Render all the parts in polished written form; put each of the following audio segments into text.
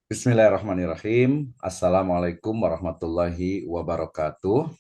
Bismillahirrahmanirrahim. Assalamualaikum warahmatullahi wabarakatuh.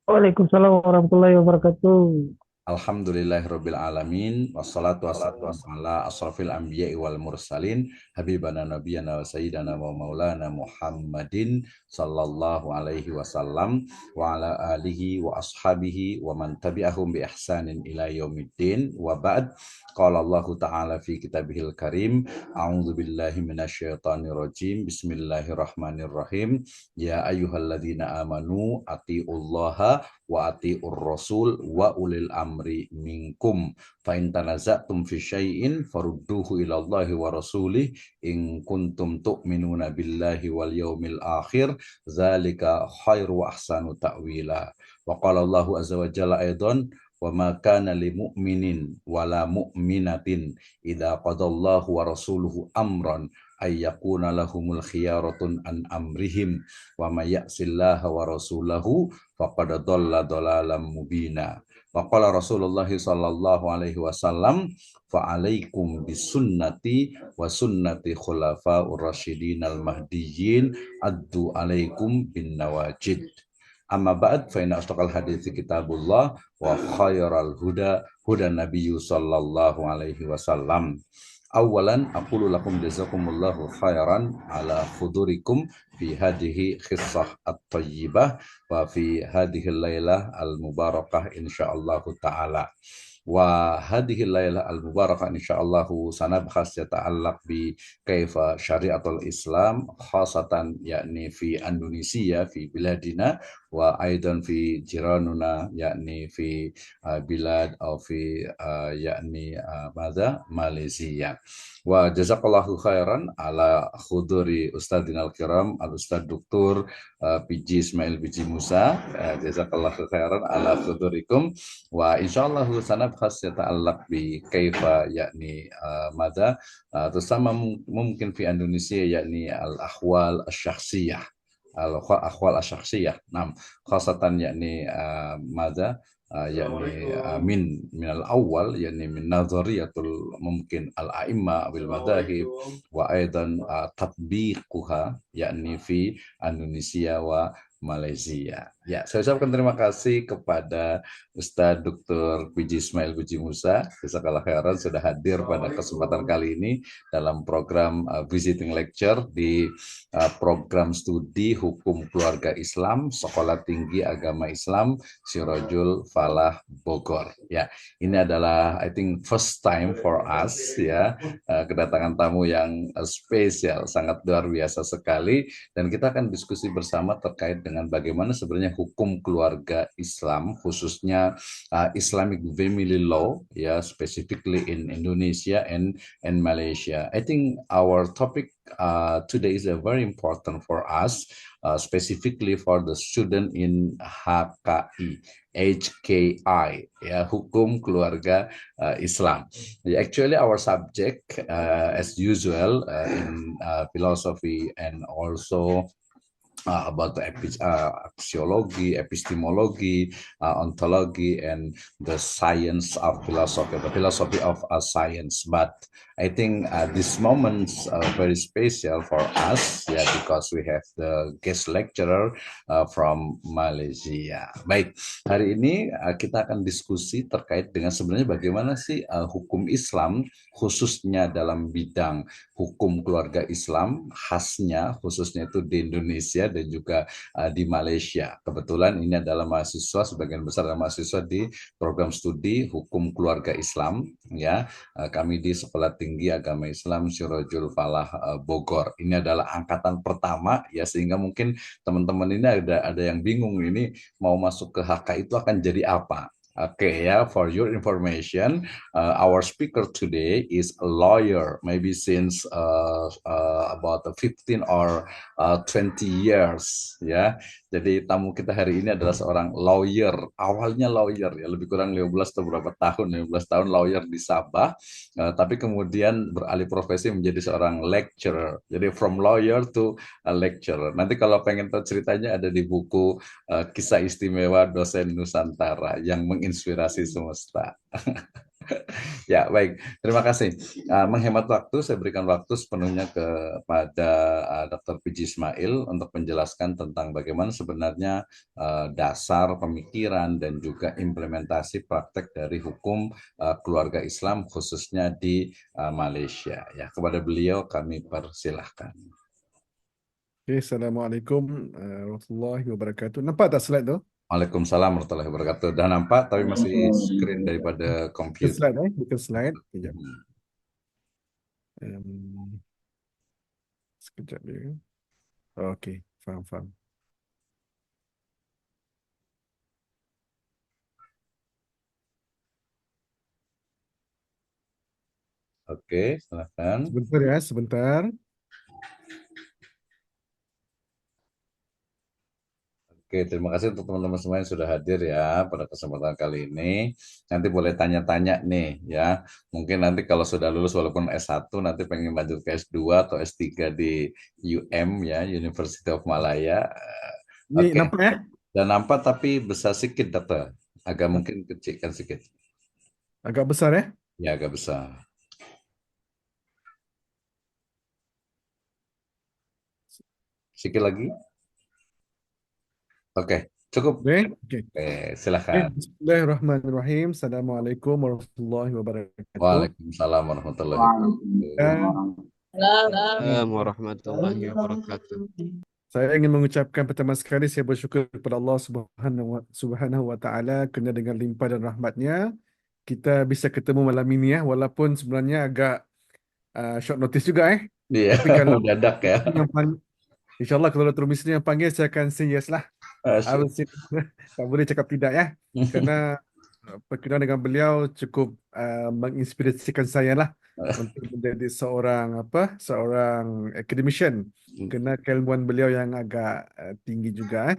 Waalaikumsalam warahmatullahi wabarakatuh. Alhamdulillahirabbil alamin wassalatu wassalamu ala asrofil anbiya'i wal mursalin habibana nabiyana wa sayyidana wa maulana Muhammadin sallallahu alaihi wasallam wa ala alihi wa ashabihi wa man tabi'ahum bi ihsanin ila yaumiddin wa ba'd. Qala Allah ta'ala fi kitabihil karim, a'udzu billahi minasyaitonir rajim, bismillahirrahmanirrahim, ya ayyuhalladzina amanu atiullaha wa atiur rasul wa ulil amri minkum fa in tanaza'tum fi syai'in farudduhu ila Allahi wa rasulih in kuntum tu'minuna billahi wal yaumil akhir zalika khairu wa ahsanu ta'wila. Wa qala Allahu azza wa jalla aidan wa ma kana lil mu'minin wala mu'minatin idza qadallahu wa rasuluhu amran ay yakuna lahumul khiyaratun an amrihim wa may ya'sillaha wa rasulahu faqad dhalla dhalalan mubina. Wa qala Rasulullah sallallahu alaihi wasallam fa alaikum bisunnati wa sunnati khulafaur rasyidin al mahdiyyin addu alaikum bin nawajid. Amma ba'd fa inna asdaqal hadithi kitabullah wa khairal huda huda nabiyyu sallallahu alaihi wasallam. Awalan aqulu lakum jazakumullahu khairan ala khudurikum fi hadhihi khissah at-tayyibah wa fi hadhihi lailah al-mubarakah insyaallah taala. Wa hadhihi lailah al-mubarakah insyaallah sanabhas yata'allaq bi kaifa syariatul Islam khasatan yakni fi Indonesia fi biladina wa aidan fi jiranuna yakni fi bilad atau fi yakni Malaysia. Wa jazakallahu khairan ala khuduri ustadina al-kiram al-ustad Dr. PJ Ismail Biji Musa. Jazakallahu khairan ala khudurikum wa insyaallah sanabhas yata'allaq bi kaifa yakni terutama mungkin fi Indonesia yakni al-ahwal asy-syakhsiyah al-ahwal asy-syakhsiyah. Nah, khasatan yakni yakni min al-awwal yakni min nazariyatul mungkin al-a'imma bil madahib wa aidan tatbiquha yakni fi Indonesia wa Malaysia. Ya, saya ucapkan terima kasih kepada Ustadz Dr. Puji Ismail Puji Musa. Jazakallah khairan sudah hadir pada kesempatan kali ini dalam program visiting lecture di program studi Hukum Keluarga Islam Sekolah Tinggi Agama Islam Sirajul Falah Bogor. Ya, ini adalah I think first time for us ya, kedatangan tamu yang spesial, sangat luar biasa sekali, dan kita akan diskusi bersama terkait dengan bagaimana sebenarnya hukum keluarga Islam, khususnya Islamic family law, ya, specifically in Indonesia and Malaysia. I think our topic today is very important for us, specifically for the student in HKI, ya, Hukum Keluarga Islam. Actually, our subject, as usual, in philosophy and also about the axiology, epistemology, ontology, and the science of philosophy, the philosophy of science. But I think this moment's very special for us, yeah, because we have the guest lecturer from Malaysia. Baik, hari ini kita akan diskusi terkait dengan sebenarnya bagaimana sih hukum Islam, khususnya dalam bidang hukum keluarga Islam, khasnya khususnya itu di Indonesia dan juga di Malaysia. Kebetulan ini adalah mahasiswa, sebagian besar adalah mahasiswa di program studi Hukum Keluarga Islam, ya. Kami di Sekolah Tinggi Agama Islam Sirajul Falah Bogor. Ini adalah angkatan pertama, ya, sehingga mungkin teman-teman ini ada yang bingung ini mau masuk ke HK itu akan jadi apa. Okay, yeah, for your information, our speaker today is a lawyer, maybe since about 15 or 20 years, ya. Jadi tamu kita hari ini adalah seorang lawyer, awalnya lawyer, ya, lebih kurang 15 atau berapa tahun, 15 tahun lawyer di Sabah, tapi kemudian beralih profesi menjadi seorang lecturer. Jadi from lawyer to a lecturer. Nanti kalau pengen tahu ceritanya ada di buku Kisah Istimewa Dosen Nusantara yang menginspirasi semesta. Ya, baik. Terima kasih. Menghemat waktu, saya berikan waktu sepenuhnya kepada Dr. Piji Ismail untuk menjelaskan tentang bagaimana sebenarnya dasar pemikiran dan juga implementasi praktek dari hukum keluarga Islam khususnya di Malaysia. Ya, kepada beliau kami persilahkan. Okay, Assalamualaikum warahmatullahi wabarakatuh. Nampak tak slide tu? Waalaikumsalam warahmatullahi wabarakatuh. Dah nampak, tapi masih screen daripada Bukan komputer. slide bukan slide. Kejap. Hmm. Um, sekejap dia. Okey, faham. Oke, silakan. Sebentar ya, sebentar. Oke, terima kasih untuk teman-teman semua yang sudah hadir ya pada kesempatan kali ini. Nanti boleh tanya-tanya nih ya. Mungkin nanti kalau sudah lulus walaupun S1 nanti pengen lanjut ke S2 atau S3 di UM ya, University of Malaya. Ni Oke, nampak ya? dan nampak tapi besar sedikit data. Agak mungkin kecilkan sedikit. Agak besar ya? Ya, agak besar. Sedikit lagi. Oke, cukup. Okey. Oke, silakan. Bismillahirrahmanirrahim. Assalamualaikum warahmatullahi wabarakatuh. Waalaikumsalam warahmatullahi wabarakatuh. Assalamualaikum warahmatullahi wabarakatuh. Saya ingin mengucapkan pertama sekali saya bersyukur kepada Allah Subhanahu wa taala kerana dengan limpah dan rahmatnya kita bisa ketemu malam ini ya, walaupun sebenarnya agak short notice juga Iya, Tapi kalau mendadak ya. InsyaAllah kalau Dr. Misri yang panggil saya akan say yes lah. I will say, tak boleh cakap tidak ya. Kerana perkenalan dengan beliau cukup menginspirasikan saya lah untuk menjadi seorang academician kerana keilmuan beliau yang agak tinggi juga.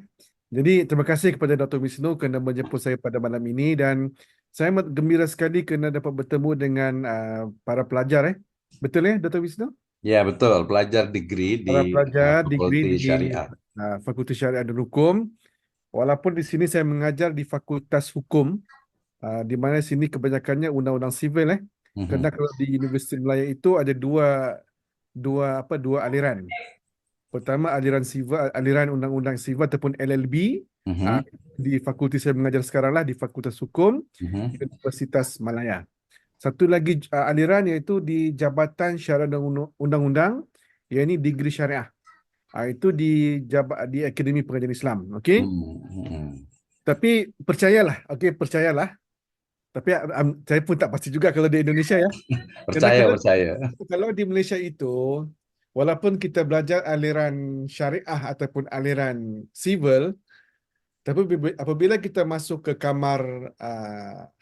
Jadi terima kasih kepada Dr. Wisnu kerana menjemput saya pada malam ini dan saya amat gembira sekali kerana dapat bertemu dengan para pelajar. Betul ya Dr. Wisnu? Ya, betul. Pelajar degree Para di pelajar degree Fakulti di Syariah. Fakulti Syariah dan Hukum. Walaupun di sini saya mengajar di Fakultas Hukum, di mana sini kebanyakannya undang-undang sivil Kerana Mhm, kalau di Universiti Malaya itu ada dua aliran. Pertama aliran sivil, aliran undang-undang sivil ataupun LLB. mhm, Di fakulti saya mengajar sekarang lah di Fakultas Hukum mhm, Universitas Malaya. Satu lagi aliran iaitu di Jabatan Syariah dan Undang-Undang, iaitu degree syariah. Itu di Akademi Pengajian Islam, okey? mhm. Tapi percayalah, okey, percayalah. Tapi saya pun tak pasti juga kalau di Indonesia ya. Kerana Percaya, percaya. kalau di Malaysia itu, walaupun kita belajar aliran syariah ataupun aliran civil, tapi apabila kita masuk ke kamar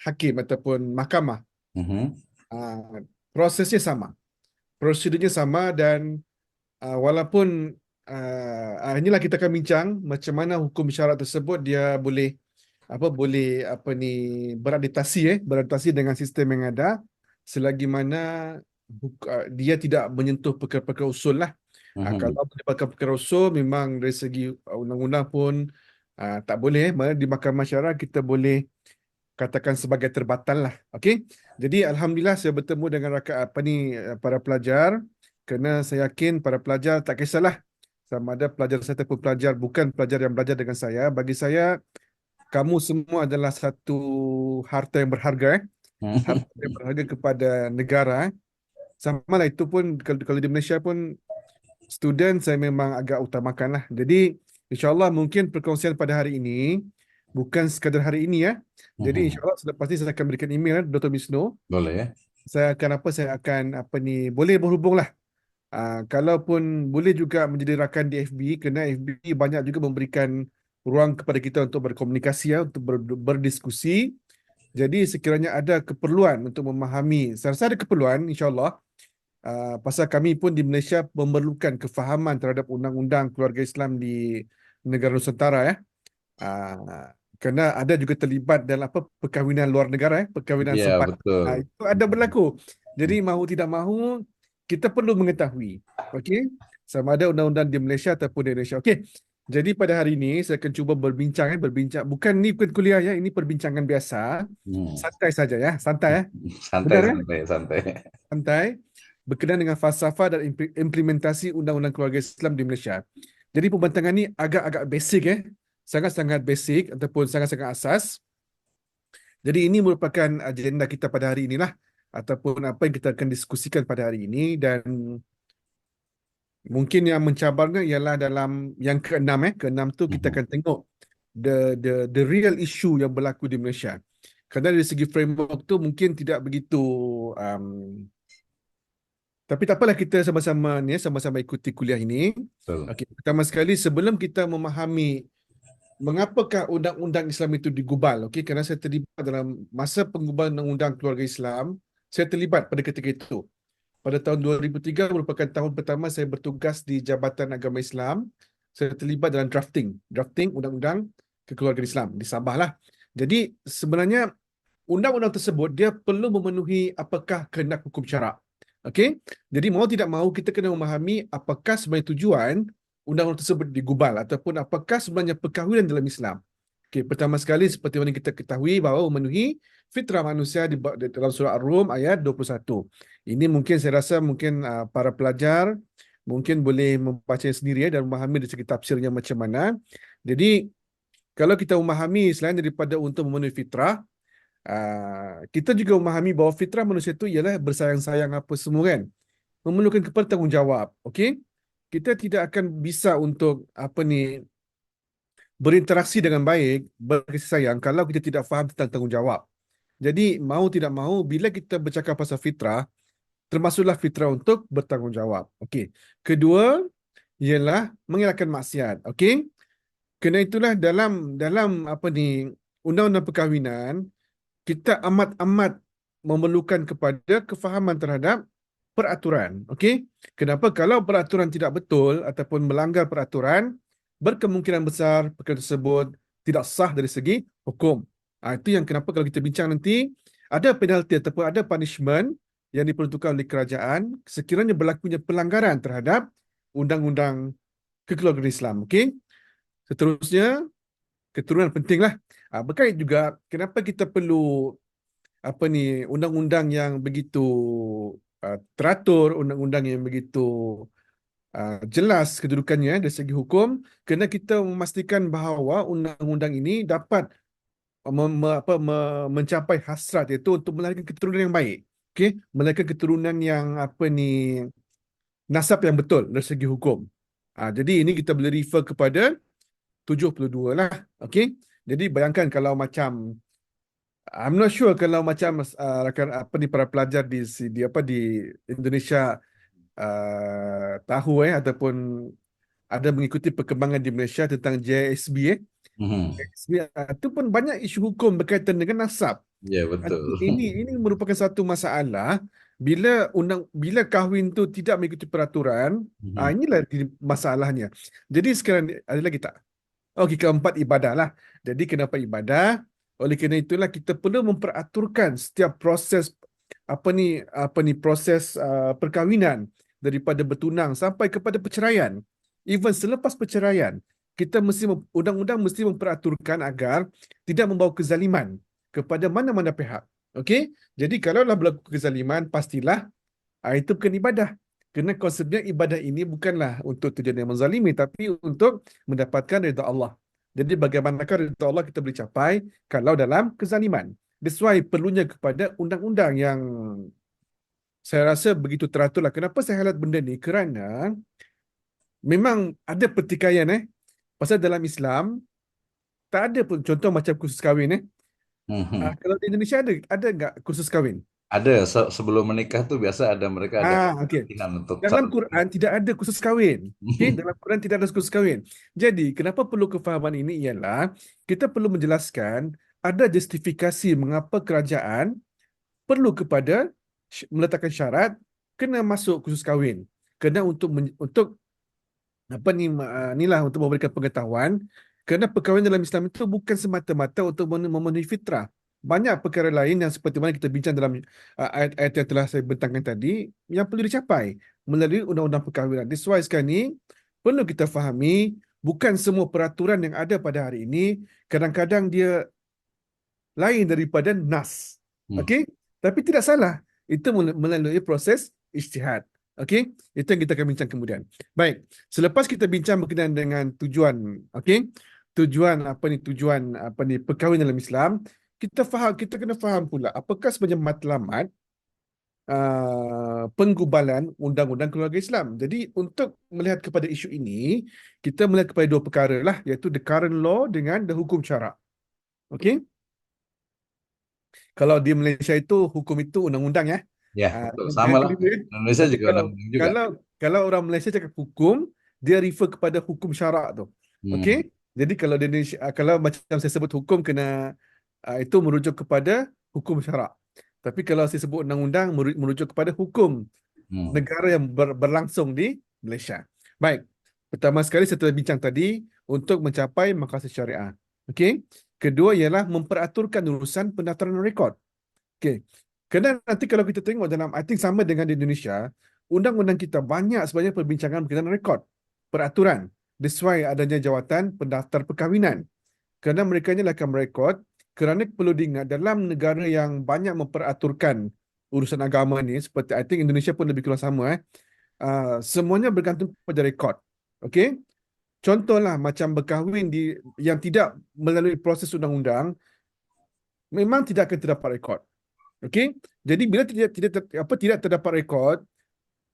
hakim ataupun mahkamah, Mhm, uh, prosesnya sama, prosedurnya sama dan walaupun inilah kita akan bincang macam mana hukum syarat tersebut dia boleh beradaptasi dengan sistem yang ada selagi mana dia tidak menyentuh perkara-perkara usul lah. mhm, Kalau melibatkan perkara usul memang dari segi undang-undang pun tak boleh. Mana di mahkamah syariah kita boleh katakan sebagai terbatal lah. Okey. Jadi alhamdulillah saya bertemu dengan para pelajar kerana saya yakin para pelajar tak kisahlah sama ada pelajar saya ataupun pelajar bukan pelajar yang belajar dengan saya. Bagi saya kamu semua adalah satu harta yang berharga mhm. harta yang berharga kepada negara. Sama lah itu pun kalau di Malaysia pun student saya memang agak utamakan lah. Jadi insyaAllah mungkin perkongsian pada hari ini bukan sekadar hari ini ya. Jadi Mhm. insyaAllah selepas ini saya akan berikan email Dr. Wisnu. Boleh ya? Saya akan boleh berhubung lah. Kalaupun boleh juga menjadi rakan di FB kerana FB banyak juga memberikan ruang kepada kita untuk berkomunikasi ya, untuk berdiskusi. Jadi sekiranya ada keperluan untuk memahami, saya rasa ada keperluan insyaAllah. Pasal kami pun di Malaysia memerlukan kefahaman terhadap undang-undang keluarga Islam di negara Nusantara ya. Kerana ada juga terlibat dalam perkahwinan luar negara perkahwinan Iya, sempadan. betul. Itu ada berlaku. Jadi mahu tidak mahu kita perlu mengetahui. Okey? Sama ada undang-undang di Malaysia ataupun di Indonesia. Okey. Jadi pada hari ini saya akan cuba berbincang bukan kuliah ya, ini perbincangan biasa, Hmm. santai saja ya, santai ya. Santai, Benar ya? santai, santai. Santai, berkenaan dengan falsafah dan implementasi Undang-Undang Keluarga Islam di Malaysia. Jadi pembentangan ini agak-agak basic sangat-sangat basic ataupun sangat-sangat asas. Jadi ini merupakan agenda kita pada hari inilah ataupun apa yang kita akan diskusikan pada hari ini, dan mungkin yang mencabarnya ialah dalam yang keenam keenam tu kita Mhm. akan tengok the real issue yang berlaku di Malaysia. Kerana dari segi framework tu mungkin tidak begitu um, tapi tak apalah, kita sama-sama ni sama-sama ikuti kuliah ini. Betul. Okey, pertama sekali sebelum kita memahami mengapakah undang-undang Islam itu digubal, okey, kerana saya terlibat dalam masa penggubalan undang-undang keluarga Islam, saya terlibat pada ketika itu. Pada tahun 2003 merupakan tahun pertama saya bertugas di Jabatan Agama Islam. Saya terlibat dalam drafting undang-undang kekeluargaan Islam di Sabah lah. Jadi sebenarnya undang-undang tersebut dia perlu memenuhi apakah kehendak hukum syarak. Okey? Jadi mau tidak mau kita kena memahami apakah sebenarnya tujuan undang-undang tersebut digubal ataupun apakah sebenarnya perkahwinan dalam Islam. Okey, pertama sekali seperti mana kita ketahui bahawa memenuhi fitrah manusia di dalam surah Ar-Rum ayat 21. Ini mungkin saya rasa mungkin para pelajar mungkin boleh membaca sendiri dan memahami dari segi tafsirnya macam mana. Jadi kalau kita memahami selain daripada untuk memenuhi fitrah, kita juga memahami bahawa fitrah manusia itu ialah bersayang-sayang apa semua kan. Memerlukan tanggungjawab. Okey? Kita tidak akan bisa untuk berinteraksi dengan baik, berkasih sayang kalau kita tidak faham tentang tanggungjawab. Jadi mau tidak mau bila kita bercakap pasal fitrah, termasuklah fitrah untuk bertanggungjawab. Okey. Kedua ialah mengelakkan maksiat. Okey? Kerana itulah dalam dalam undang-undang perkahwinan, kita amat-amat memerlukan kepada kefahaman terhadap peraturan. Okey? Kenapa? Kalau peraturan tidak betul ataupun melanggar peraturan, berkemungkinan besar perkara tersebut tidak sah dari segi hukum. Itu yang kenapa kalau kita bincang nanti, ada penalti ataupun ada punishment yang diperuntukkan oleh kerajaan sekiranya berlakunya pelanggaran terhadap undang-undang kekeluargaan Islam. Okey? Seterusnya, keturunan pentinglah. Berkait juga kenapa kita perlu undang-undang yang begitu teratur, undang-undang yang begitu jelas kedudukannya dari segi hukum, kerana kita memastikan bahawa undang-undang ini dapat mencapai hasrat, iaitu untuk melahirkan keturunan yang baik. Okey, melahirkan keturunan yang nasab yang betul dari segi hukum. Jadi ini kita boleh refer kepada 72 lah. Okey. Jadi bayangkan kalau macam I'm not sure kalau macam rakan para pelajar di Indonesia tahu ataupun ada mengikuti perkembangan di Malaysia tentang JSB Mhm. JSB itu pun banyak isu hukum berkaitan dengan nasab. Ya, betul. Ini merupakan satu masalah bila kahwin tu tidak mengikuti peraturan. Mhm. Inilah masalahnya. Jadi sekarang ada lagi tak? Okey, keempat ibadah lah. Jadi kenapa ibadah? Oleh kerana itulah kita perlu memperaturkan setiap proses proses perkahwinan daripada bertunang sampai kepada perceraian. Even selepas perceraian, undang-undang mesti memperaturkan agar tidak membawa kezaliman kepada mana-mana pihak. Okey? Jadi kalaulah berlaku kezaliman, pastilah itu bukan ibadah. Kerana konsepnya ibadah ini bukanlah untuk tujuan yang menzalimi, tapi untuk mendapatkan redha Allah. Jadi bagaimanakah redha Allah kita boleh capai kalau dalam kezaliman? That's why perlunya kepada undang-undang yang saya rasa begitu teratur lah. Kenapa saya highlight benda ni? Kerana memang ada pertikaian pasal dalam Islam tak ada pun contoh macam kursus kahwin Mhm. Kalau di Indonesia ada enggak kursus kahwin? Ada sebelum menikah tuh biasa mereka ada Okey. pelatihan untuk Dalam Quran tidak ada kursus kahwin. Okey, dalam Quran tidak ada kursus kahwin. Jadi, kenapa perlu kefahaman ini ialah kita perlu menjelaskan ada justifikasi mengapa kerajaan perlu kepada meletakkan syarat kena masuk kursus kahwin. Kena untuk inilah untuk memberikan pengetahuan, kerana perkahwinan dalam Islam itu bukan semata-mata untuk memenuhi fitrah. Banyak perkara lain yang seperti mana kita bincang dalam ayat-ayat yang telah saya bentangkan tadi yang perlu dicapai melalui undang-undang perkahwinan. That's why sekarang ni perlu kita fahami bukan semua peraturan yang ada pada hari ini kadang-kadang dia lain daripada nas. Okey? Tapi tidak salah. Itu melalui proses ijtihad. Okey? Itu yang kita akan bincang kemudian. Baik. Selepas kita bincang berkenaan dengan tujuan, okey? Tujuan perkahwinan dalam Islam, kita kena faham pula apakah sebenarnya matlamat penggubalan undang-undang keluarga Islam. Jadi untuk melihat kepada isu ini, kita melihat kepada dua perkara lah, iaitu the current law dengan the hukum syarak. Okey? Kalau di Malaysia itu hukum itu undang-undang ya. Ya, betul. Sama lah. Keliru ya. Indonesia Tapi juga kalau undang-undang juga. kalau orang Malaysia cakap hukum, dia refer kepada hukum syarak tu. Okey? Jadi kalau di Indonesia, kalau macam saya sebut hukum kena itu merujuk kepada hukum syarak. Tapi kalau saya sebut undang-undang merujuk kepada hukum negara yang berlangsung di Malaysia. Baik. Pertama sekali saya telah bincang tadi untuk mencapai maqasid syariah. Okey? Kedua ialah memperaturkan urusan pendaftaran rekod. Okey. Kerana nanti kalau kita tengok dalam, I think sama dengan di Indonesia, undang-undang kita banyak sebenarnya perbincangan berkenaan rekod, peraturan. That's why adanya jawatan pendaftar perkahwinan. Kerana mereka ni akan merekod, kerana perlu diingat dalam negara yang banyak memperaturkan urusan agama ni, seperti I think Indonesia pun lebih kurang sama, semuanya bergantung pada rekod. Okey? Contohlah macam berkahwin yang tidak melalui proses undang-undang, memang tidak akan terdapat rekod. Okey? Jadi bila tidak terdapat rekod,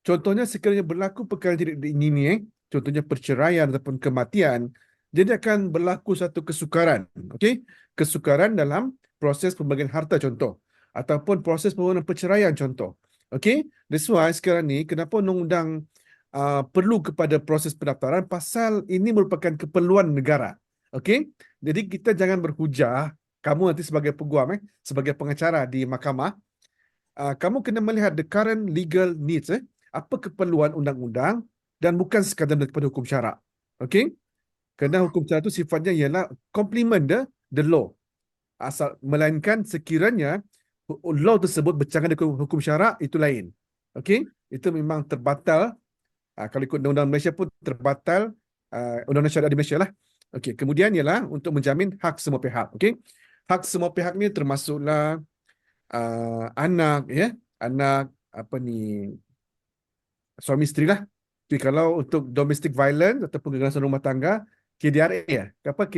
contohnya sekiranya berlaku perkara yang tidak diingini, contohnya perceraian ataupun kematian, jadi akan berlaku satu kesukaran. Okey? Kesukaran dalam proses pembagian harta contoh, ataupun proses permohonan perceraian contoh. Okey? That's why sekarang ni kenapa undang-undang perlu kepada proses pendaftaran, pasal ini merupakan keperluan negara. Okey? Jadi kita jangan berhujah, kamu nanti sebagai peguam, sebagai pengacara di mahkamah, kamu kena melihat the current legal needs, apa keperluan undang-undang, dan bukan sekadar daripada hukum syarak. Okey? Kerana hukum syarak itu sifatnya ialah complement the law. Melainkan sekiranya law tersebut bercanggah dengan hukum syarak, itu lain. Okey? Itu memang terbatal. Kalau ikut undang-undang Malaysia pun terbatal, undang-undang syariah di Malaysia lah. Okey, kemudian ialah untuk menjamin hak semua pihak. Okey? Hak semua pihak ni termasuklah anak, ya, anak suami isteri lah. Tapi kalau untuk domestic violence ataupun kekerasan rumah tangga, KDRA ya. Apa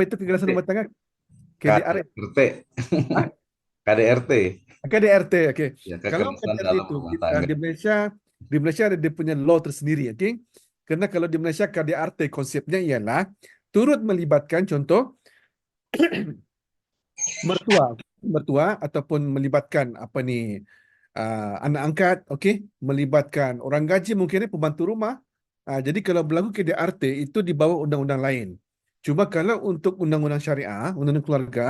itu kekerasan rumah tangga? KDRA. KDRT. KDRT. KDRT, okey. Ya, Kalau kekerasan KDRT dalam itu rumah tangga. di Malaysia ada dia punya law tersendiri, okey. Kerana kalau di Malaysia KDRT konsepnya ialah turut melibatkan contoh mertua ataupun melibatkan anak angkat, okey, melibatkan orang gaji, mungkin pembantu rumah. Jadi kalau berlaku KDRT itu di bawah undang-undang lain. Cuma kalau untuk undang-undang syariah, undang-undang keluarga,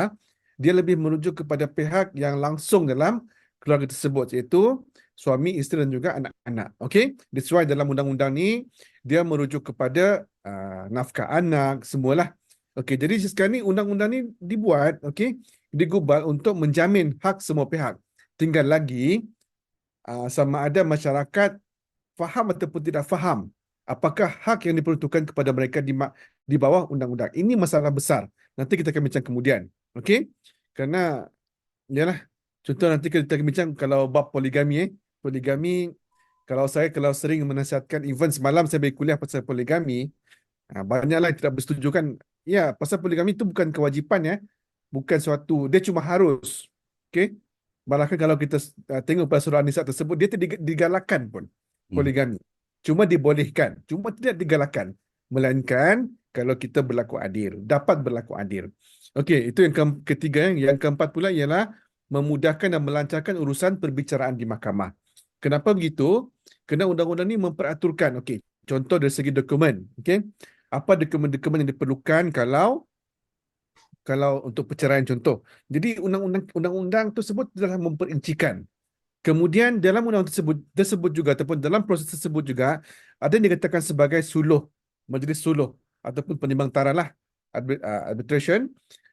dia lebih merujuk kepada pihak yang langsung dalam keluarga tersebut, iaitu suami, isteri dan juga anak-anak. Okey, that's why dalam undang-undang ni dia merujuk kepada nafkah anak, semualah. Okey, jadi sekarang ni undang-undang ni dibuat, okey, digubal untuk menjamin hak semua pihak. Tinggal lagi sama ada masyarakat faham ataupun tidak faham apakah hak yang diperuntukkan kepada mereka di bawah undang-undang. Ini masalah besar. Nanti kita akan bincang kemudian. Okey? Kerana yalah, contoh nanti kita akan bincang kalau bab poligami. Poligami, kalau sering menasihatkan, even semalam saya bagi kuliah pasal poligami, banyaklah yang tidak bersetuju kan. Ya, pasal poligami itu bukan kewajipan ya. Bukan suatu, dia cuma harus. Okey? Bahkan kalau kita tengok pada surah An-Nisa tersebut, dia tidak digalakkan pun poligami. Cuma dibolehkan, cuma tidak digalakkan. Melainkan kalau kita berlaku adil, dapat berlaku adil. Okey, itu yang ketiga. Yang keempat pula ialah memudahkan dan melancarkan urusan perbicaraan di mahkamah. Kenapa begitu? Kerana undang-undang ini memperaturkan, okey, contoh dari segi dokumen, okey. Apa dokumen-dokumen yang diperlukan kalau untuk perceraian contoh. Jadi undang-undang tersebut telah memperincikan. Kemudian dalam undang-undang tersebut juga ataupun dalam proses tersebut juga ada yang dikatakan sebagai suluh, majlis suluh ataupun penimbang taralah, arbitration.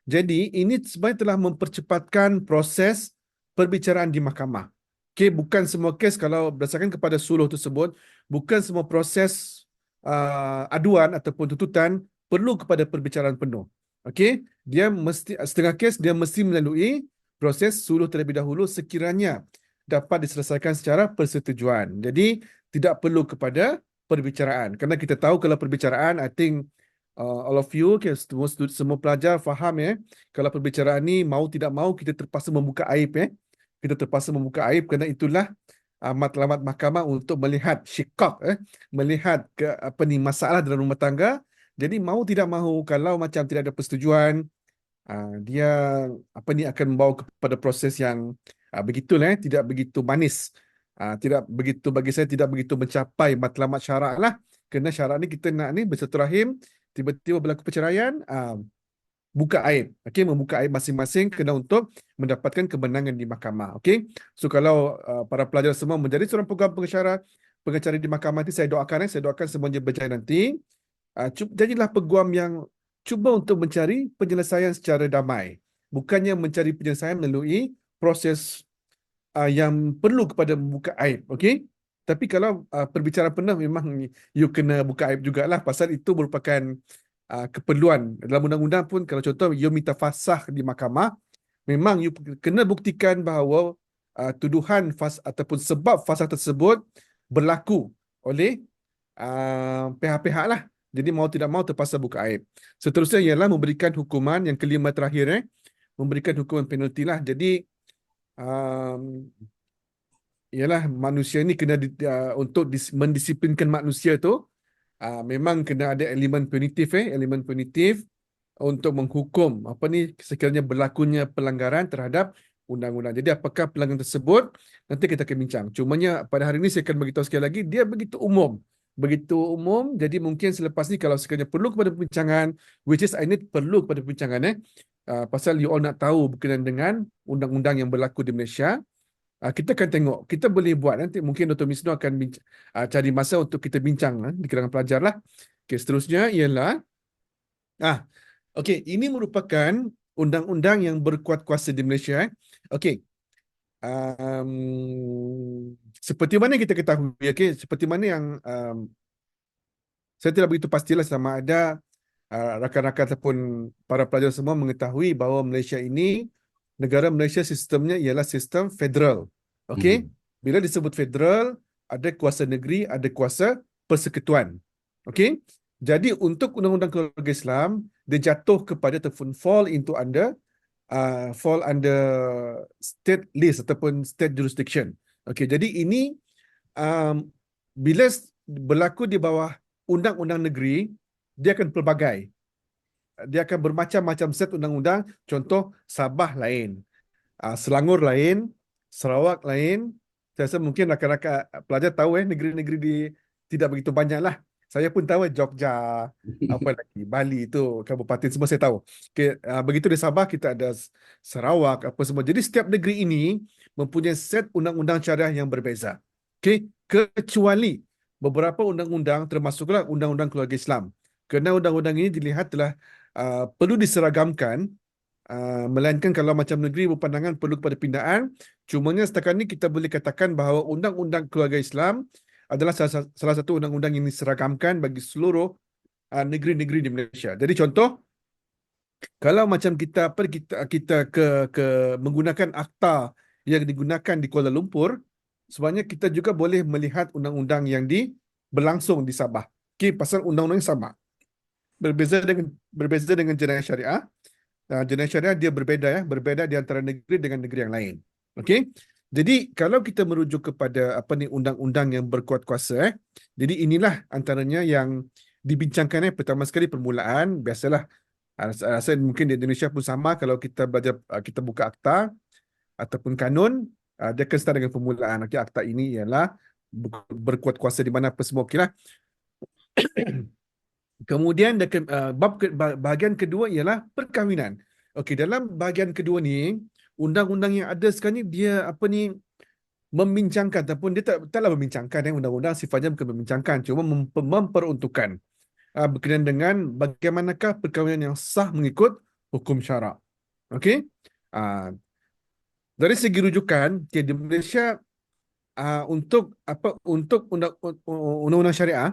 Jadi ini sebenarnya telah mempercepatkan proses perbicaraan di mahkamah. Okey, bukan semua kes kalau berdasarkan kepada suluh tersebut, bukan semua proses aduan ataupun tuntutan perlu kepada perbicaraan penuh. Okey, dia mesti setengah kes dia mesti melalui proses suluh terlebih dahulu sekiranya dapat diselesaikan secara persetujuan. Jadi tidak perlu kepada perbicaraan. Kerana kita tahu kalau perbicaraan, I think all of you, okay, semua pelajar faham kalau perbicaraan ni mau tidak mau kita terpaksa membuka aib Kita terpaksa membuka aib kerana itulah matlamat mahkamah untuk melihat syikak melihat apa ni masalah dalam rumah tangga. Jadi mau tidak mahu kalau macam tidak ada persetujuan, dia apa ni akan membawa kepada proses yang begitulah tidak begitu manis. Tidak begitu, bagi saya tidak begitu mencapai matlamat syarak lah. Kerana syarak ni kita nak ni bersilaturahim, tiba-tiba berlaku perceraian, buka aib, okey, membuka aib masing-masing kena untuk mendapatkan kemenangan di mahkamah. Okey, so kalau para pelajar semua menjadi seorang peguam pengacara di mahkamah nanti, saya doakan saya doakan semuanya berjaya nanti. Jadilah peguam yang cuba untuk mencari penyelesaian secara damai, bukannya mencari penyelesaian melalui proses yang perlu kepada membuka aib. Okey, tapi kalau perbicaraan penuh, memang you kena buka aib jugalah, pasal itu merupakan keperluan dalam undang-undang pun. Kalau contoh you minta fasakh di mahkamah, memang you kena buktikan bahawa tuduhan ataupun sebab fasakh tersebut berlaku oleh pihak-pihak lah. Jadi mau tidak mau terpaksa buka aib. Seterusnya ialah memberikan hukuman yang kelima terakhir, memberikan hukuman penalti lah. Jadi ialah manusia ni kena untuk mendisiplinkan manusia tu, memang kena ada elemen punitif elemen punitif untuk menghukum apa ni sekiranya berlakunya pelanggaran terhadap undang-undang. Jadi apakah pelanggaran tersebut, nanti kita akan bincang. Cumanya pada hari ini saya akan beritahu sekali lagi, dia begitu umum. Begitu umum, jadi mungkin selepas ni kalau sekiranya perlu kepada perbincangan, which is I need perlu kepada perbincangan pasal you all nak tahu berkenaan dengan undang-undang yang berlaku di Malaysia. Kita akan tengok, kita boleh buat nanti, mungkin Dr. Misno akan cari masa untuk kita bincang di kalangan pelajar lah. Okay, seterusnya ialah okey, ini merupakan undang-undang yang berkuat kuasa di Malaysia. Okey, seperti mana kita ketahui, seperti mana yang saya tidak begitu pastilah sama ada rakan-rakan ataupun para pelajar semua mengetahui bahawa Malaysia ini, negara Malaysia sistemnya ialah sistem federal. Okey, bila disebut federal, ada kuasa negeri, ada kuasa persekutuan. Okey, jadi untuk undang-undang keluarga Islam, dia jatuh kepada ataupun fall under state list ataupun state jurisdiction. Okey, jadi ini bila berlaku di bawah undang-undang negeri, dia akan pelbagai. Dia akan bermacam-macam set undang-undang. Contoh, Sabah lain, Selangor lain, Sarawak lain. Saya rasa mungkin rakan-rakan pelajar tahu negeri-negeri tidak begitu banyak lah. Saya pun tahu Jogja, apa lagi, Bali itu, kabupaten semua saya tahu. Okay, begitu di Sabah kita ada Sarawak, apa semua. Jadi setiap negeri ini mempunyai set undang-undang syariah yang berbeza. Okay, kecuali beberapa undang-undang, termasuklah undang-undang keluarga Islam. Kerana undang-undang ini dilihat telah perlu diseragamkan, melainkan kalau macam negeri berpandangan perlu kepada pindaan. Cumanya setakat ini kita boleh katakan bahawa undang-undang keluarga Islam adalah salah satu undang-undang yang diseragamkan bagi seluruh negeri-negeri di Malaysia. Jadi contoh, kalau macam kita ke menggunakan akta yang digunakan di Kuala Lumpur, sebenarnya kita juga boleh melihat undang-undang yang berlangsung di Sabah. Okey, pasal undang-undang yang sama. Berbeza dengan jenayah syariah. Jenayah syariah dia berbeza di antara negeri dengan negeri yang lain. Okey. Jadi kalau kita merujuk kepada undang-undang yang berkuat kuasa, jadi inilah antaranya yang dibincangkan. Pertama sekali permulaan, biasalah. Rasa mungkin di Indonesia pun sama, kalau kita belajar, kita buka akta ataupun kanun, dia akan start dengan permulaan. Okey, akta ini ialah berkuat kuasa di mana apa semua, okeylah. Kemudian bahagian kedua ialah perkahwinan. Okey, dalam bahagian kedua ni, undang-undang yang ada sekarang ni dia membincangkan, ataupun dia taklah membincangkan, undang-undang sifatnya bukan membincangkan, cuma memperuntukkan berkenaan dengan bagaimanakah perkahwinan yang sah mengikut hukum syarak. Okey, dari segi rujukan, di Malaysia untuk undang-undang syariah,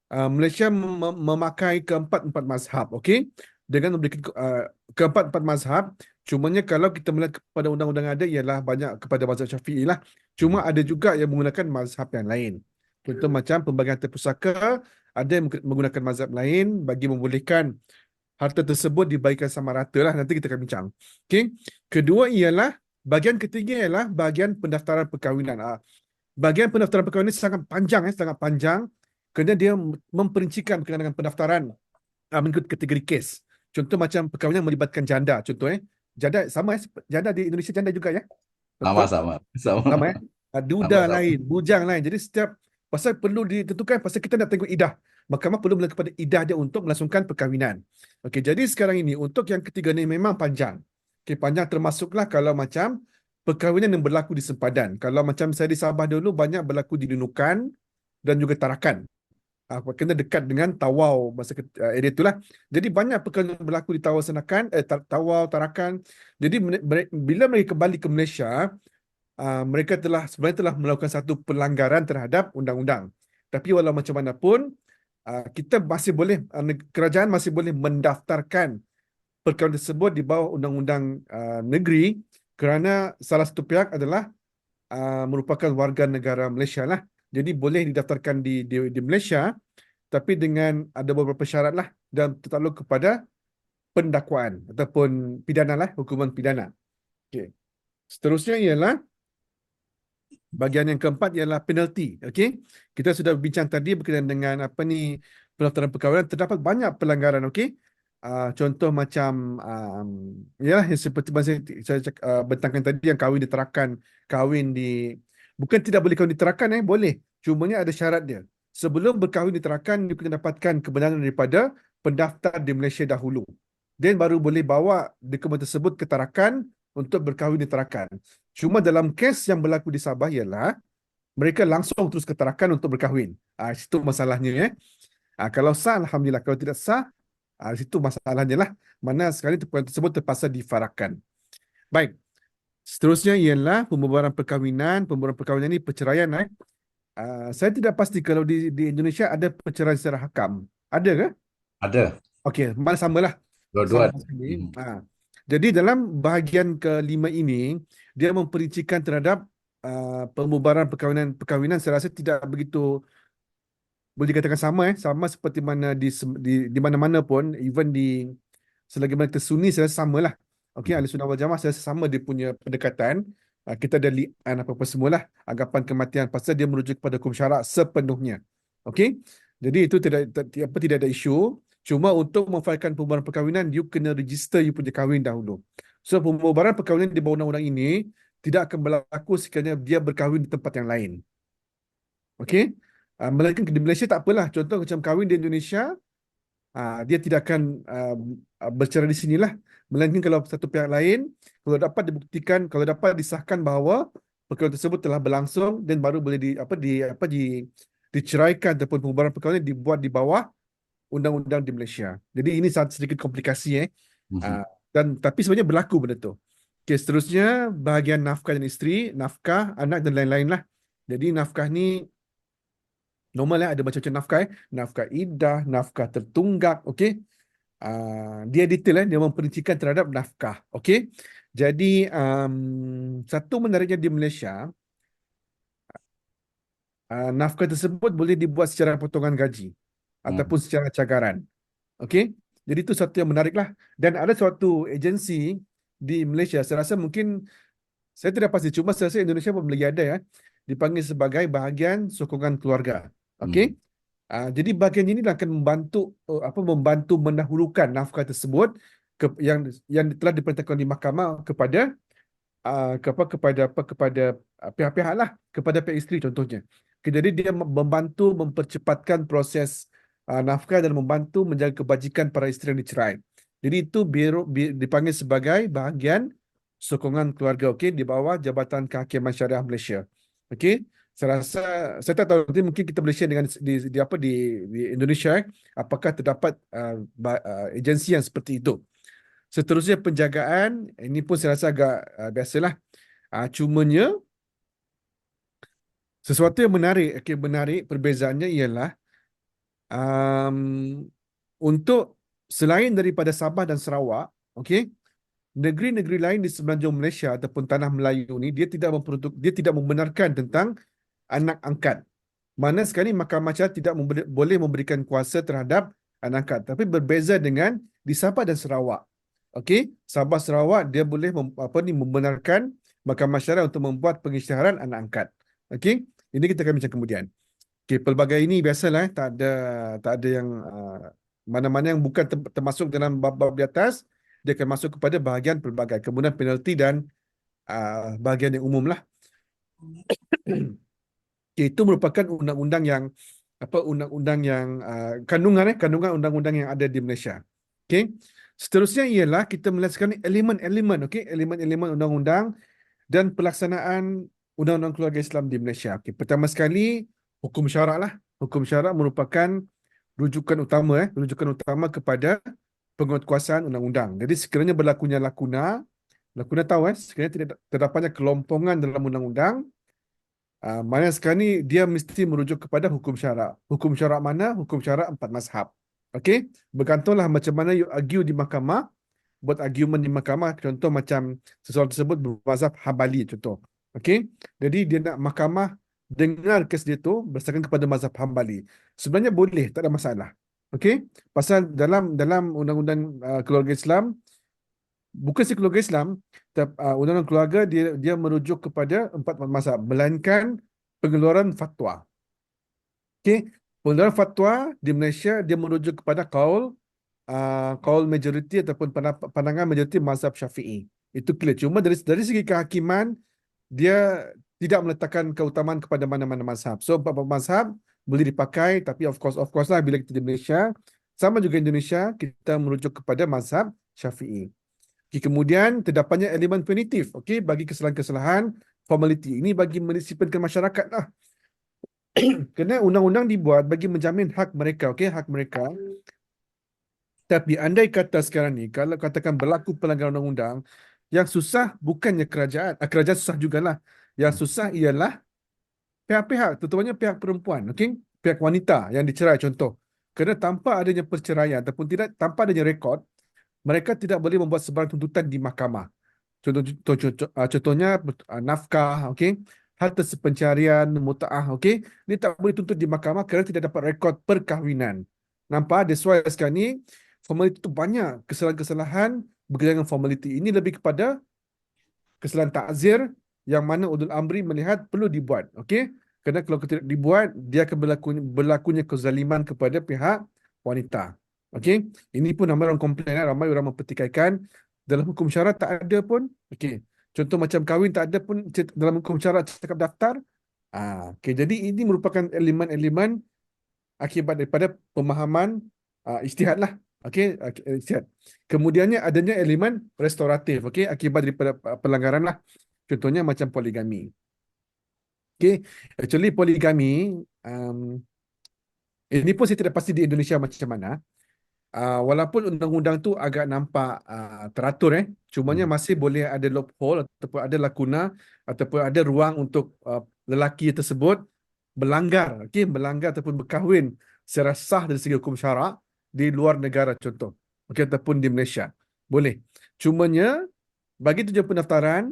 Malaysia memakai keempat-empat mazhab, okey? Dengan memberikan keempat-empat mazhab, cumanya kalau kita melihat kepada undang-undang ada ialah banyak kepada mazhab Syafi'i lah. Cuma ada juga yang menggunakan mazhab yang lain. Contoh macam pembagian harta pusaka, ada yang menggunakan mazhab lain bagi membolehkan harta tersebut dibagikan sama rata lah. Nanti kita akan bincang. Okey. Kedua ialah, bahagian ketiga ialah bahagian pendaftaran perkahwinan. Bahagian pendaftaran perkahwinan ini sangat panjang, sangat panjang, kerana dia memperincikan berkenaan dengan pendaftaran mengikut kategori kes. Contoh macam perkahwinan melibatkan janda, contoh janda sama janda di Indonesia janda juga ya. Betul? Sama. Sama duda Sama. lain, bujang lain. Jadi setiap pasal perlu ditentukan, pasal kita nak tengok idah. Mahkamah perlu melihat kepada idah dia untuk melangsungkan perkahwinan. Okey, jadi sekarang ini untuk yang ketiga ni memang panjang. Okey, panjang termasuklah kalau macam perkahwinan yang berlaku di sempadan. Kalau macam saya di Sabah dulu banyak berlaku di Nunukan dan juga Tarakan. Kena dekat dengan Tawau area itulah. Jadi banyak perkara yang berlaku di Tawau Senakan, Tawau Tarakan. Jadi bila mereka kembali ke Malaysia, mereka sebenarnya telah melakukan satu pelanggaran terhadap undang-undang. Tapi walau macam mana pun, kita masih boleh, kerajaan masih boleh mendaftarkan perkara tersebut di bawah undang-undang negeri, kerana salah satu pihak adalah merupakan warga negara Malaysia lah. Jadi boleh didaftarkan di Malaysia, tapi dengan ada beberapa syarat lah dan tertakluk kepada pendakwaan ataupun pidana lah, hukuman pidana. Okay. Seterusnya ialah bahagian yang keempat ialah penalti. Okey. Kita sudah bincang tadi berkaitan dengan pendaftaran perkahwinan, terdapat banyak pelanggaran, okey. Contoh macam ya yang seperti saya bentangkan tadi, yang kahwin diterakan, kahwin di bukan tidak boleh kahwin diterakan, boleh. Cumanya ada syarat dia. Sebelum berkahwin diterakan, dia kena dapatkan kebenaran daripada pendaftar di Malaysia dahulu. Dan baru boleh bawa dokumen tersebut ke tarakan untuk berkahwin diterakan. Cuma dalam kes yang berlaku di Sabah ialah mereka langsung terus ke tarakan untuk berkahwin. Situ masalahnya. Kalau sah, alhamdulillah. Kalau tidak sah, situ masalahnya lah. Mana sekali perkahwinan tersebut terpaksa difarakan. Baik. Seterusnya ialah pembubaran perkahwinan. Pembubaran perkahwinan ini perceraian. Saya tidak pasti kalau di Indonesia ada perceraian secara hakam. Ada ke? Ada. Okey, mana samalah. Dua-dua. Sama sekali. Jadi dalam bahagian kelima ini, dia memperincikan terhadap pembubaran perkahwinan saya rasa tidak begitu boleh dikatakan sama seperti mana di mana-mana pun, even di selagi mana kita Sunni saya rasa samalah. Okey, Ahli Sunnah wal Jamaah saya rasa sama dia punya pendekatan. Kita ada li'an apa-apa semualah, anggapan kematian pasal dia merujuk kepada hukum syarak sepenuhnya. Okey. Jadi itu tidak ada isu. Cuma untuk memfailkan pembubaran perkahwinan, you kena register you punya kahwin dahulu. So pembubaran perkahwinan di bawah undang-undang ini tidak akan berlaku sekiranya dia berkahwin di tempat yang lain. Okey. Melainkan di Malaysia tak apalah. Contoh macam kahwin di Indonesia, dia tidak akan bercerai di sinilah. Melainkan kalau satu pihak lain, kalau dapat dibuktikan, kalau dapat disahkan bahawa perkahwinan tersebut telah berlangsung dan baru boleh diceraikan ataupun pembubaran perkahwinan dibuat di bawah undang-undang di Malaysia. Jadi ini sedikit komplikasi tapi sebenarnya berlaku benda tu. Okey, seterusnya bahagian nafkah dan isteri, nafkah, anak dan lain-lain lah. Jadi nafkah ni normal ada macam-macam nafkah, nafkah iddah, nafkah tertunggak, okey. Dia detail dia memperincikan terhadap nafkah, okey. Jadi satu menariknya di Malaysia, nafkah tersebut boleh dibuat secara potongan gaji ataupun secara cagaran. Okey. Jadi itu satu yang menarik lah. Dan ada suatu agensi di Malaysia, saya rasa mungkin, saya tidak pasti, cuma saya rasa Indonesia pun lagi ada dipanggil sebagai bahagian sokongan keluarga. Okey. Jadi bahagian ini akan membantu mendahulukan nafkah tersebut yang telah diperintahkan di mahkamah kepada pihak-pihak lah, kepada pihak isteri contohnya. Jadi dia membantu mempercepatkan proses nafkah dan membantu menjaga kebajikan para isteri yang dicerai. Jadi itu dipanggil sebagai bahagian sokongan keluarga, okey, di bawah Jabatan Kehakiman Syariah Malaysia. Okey, saya rasa saya tak tahu nanti mungkin kita boleh share dengan di Indonesia apakah terdapat agensi yang seperti itu. Seterusnya penjagaan, ini pun saya rasa agak biasalah. Cumanya sesuatu yang menarik, menarik perbezaannya ialah um, untuk selain daripada Sabah dan Sarawak, okey, negeri-negeri lain di semenanjung Malaysia ataupun tanah Melayu ni dia tidak membenarkan tentang anak angkat. Mana sekali Mahkamah Syariah tidak boleh memberikan kuasa terhadap anak angkat. Tapi berbeza dengan di Sabah dan Sarawak. Okey, Sabah Sarawak dia boleh membenarkan Mahkamah Syariah untuk membuat pengisytiharan anak angkat. Okey, ini kita akan bincang kemudian. Okey, pelbagai ini biasalah tak ada yang mana-mana yang bukan termasuk dalam bab-bab di atas, dia akan masuk kepada bahagian pelbagai, kemudian penalti dan bahagian yang umum lah. Okay, itu merupakan undang-undang yang kandungan undang-undang yang ada di Malaysia. Okey. Seterusnya ialah kita melihat sekarang elemen-elemen, okey, elemen-elemen undang-undang dan pelaksanaan undang-undang keluarga Islam di Malaysia. Okey, pertama sekali hukum syarak lah. Hukum syarak merupakan rujukan utama kepada penguatkuasaan undang-undang. Jadi sekiranya berlakunya lakuna tahu sekiranya tidak terdapatnya kelompongan dalam undang-undang, mana sekarang ni dia mesti merujuk kepada hukum syarak. Hukum syarak mana? Hukum syarak 4 mazhab. Okey? Bergantunglah macam mana you argue di mahkamah, buat argument di mahkamah, contoh macam seseorang tersebut bermazhab Hambali contoh. Okey? Jadi dia nak mahkamah dengar kes dia tu berdasarkan kepada mazhab Hambali. Sebenarnya boleh, tak ada masalah. Okey? Pasal dalam undang-undang keluarga Islam, bukan si keluarga Islam, undang-undang keluarga dia merujuk kepada 4 mazhab, melainkan pengeluaran fatwa. Okey, pengeluaran fatwa di Malaysia dia merujuk kepada kaul majoriti ataupun pandangan majoriti mazhab Syafi'i. Itu clear. Cuma dari segi kehakiman dia tidak meletakkan keutamaan kepada mana-mana mazhab. So 4 mazhab boleh dipakai, tapi of course lah bila kita di Malaysia, sama juga Indonesia, kita merujuk kepada mazhab Syafi'i. Okay, kemudian terdapatnya elemen punitif, okey, bagi kesalahan-kesalahan formaliti. Ini bagi mendisiplinkan masyarakat lah. Kerana undang-undang dibuat bagi menjamin hak mereka, okey, hak mereka. Tapi andai kata sekarang ni, kalau katakan berlaku pelanggaran undang-undang, yang susah bukannya kerajaan susah jugalah. Yang susah ialah pihak-pihak, terutamanya pihak perempuan, okey, pihak wanita yang dicerai contoh. Kerana tanpa adanya perceraian ataupun tanpa adanya rekod, mereka tidak boleh membuat sebarang tuntutan di mahkamah. Contohnya nafkah, okey, harta sepencarian, mutaah, okey. Ini tak boleh tuntut di mahkamah kerana tidak dapat rekod perkahwinan. Nampak? That's why sekarang ni formaliti itu banyak kesalahan-kesalahan berkaitan dengan formaliti. Ini lebih kepada kesalahan takzir yang mana ulul amri melihat perlu dibuat, okey. Kerana kalau tidak dibuat, dia akan berlakunya kezaliman kepada pihak wanita. Okey, ini pun ramai orang komplain, ramai orang mempertikaikan dalam hukum syarak tak ada pun. Okey, contoh macam kahwin tak ada pun dalam hukum syarak cakap daftar. Okey, jadi ini merupakan elemen-elemen akibat daripada pemahaman ijtihad lah. Okey, ijtihad. Kemudiannya adanya elemen restoratif, okey, akibat daripada pelanggaran lah. Contohnya macam poligami. Okey, actually poligami ini pun saya tidak pasti di Indonesia macam mana. Walaupun undang-undang tu agak nampak teratur, cumanya masih boleh ada loophole ataupun ada lakuna ataupun ada ruang untuk lelaki tersebut melanggar ataupun berkahwin secara sah dari segi hukum syarak di luar negara contoh, ataupun di Malaysia. Boleh. Cumanya bagi tujuan pendaftaran,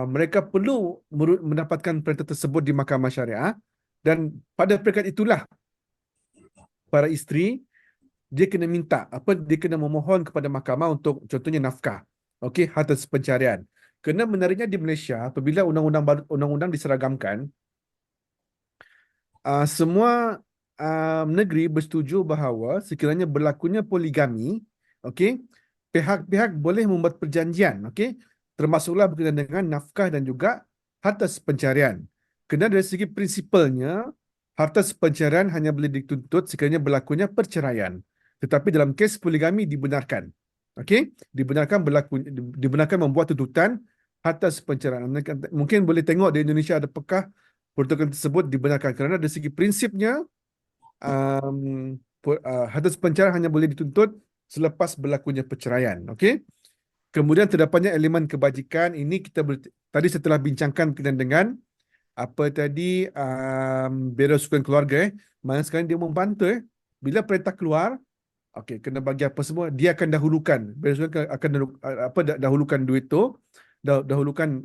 mereka perlu mendapatkan perintah tersebut di mahkamah syariah, dan pada peringkat itulah para isteri dia kena memohon kepada mahkamah untuk contohnya nafkah, okey, harta pencarian. Kerana menariknya di Malaysia, apabila undang-undang diseragamkan, semua negeri bersetuju bahawa sekiranya berlakunya poligami, okey, pihak-pihak boleh membuat perjanjian, okey, termasuklah berkaitan dengan nafkah dan juga harta pencarian. Kerana dari segi prinsipalnya, harta pencarian hanya boleh dituntut sekiranya berlakunya perceraian. Tetapi dalam kes poligami dibenarkan. Okey, dibenarkan membuat tuntutan harta pencarian. Mungkin boleh tengok di Indonesia adakah peruntukan tersebut dibenarkan kerana dari segi prinsipnya harta pencarian hanya boleh dituntut selepas berlakunya perceraian. Okey. Kemudian terdapatnya elemen kebajikan. Ini kita tadi setelah bincangkan berkaitan dengan apa tadi Biro Sukan Keluarga, mana sekarang dia membantu Bila perintah keluar, okey, kena bagi apa semua, dia akan dahulukan. Biasanya akan dahulukan duit tu, dahulukan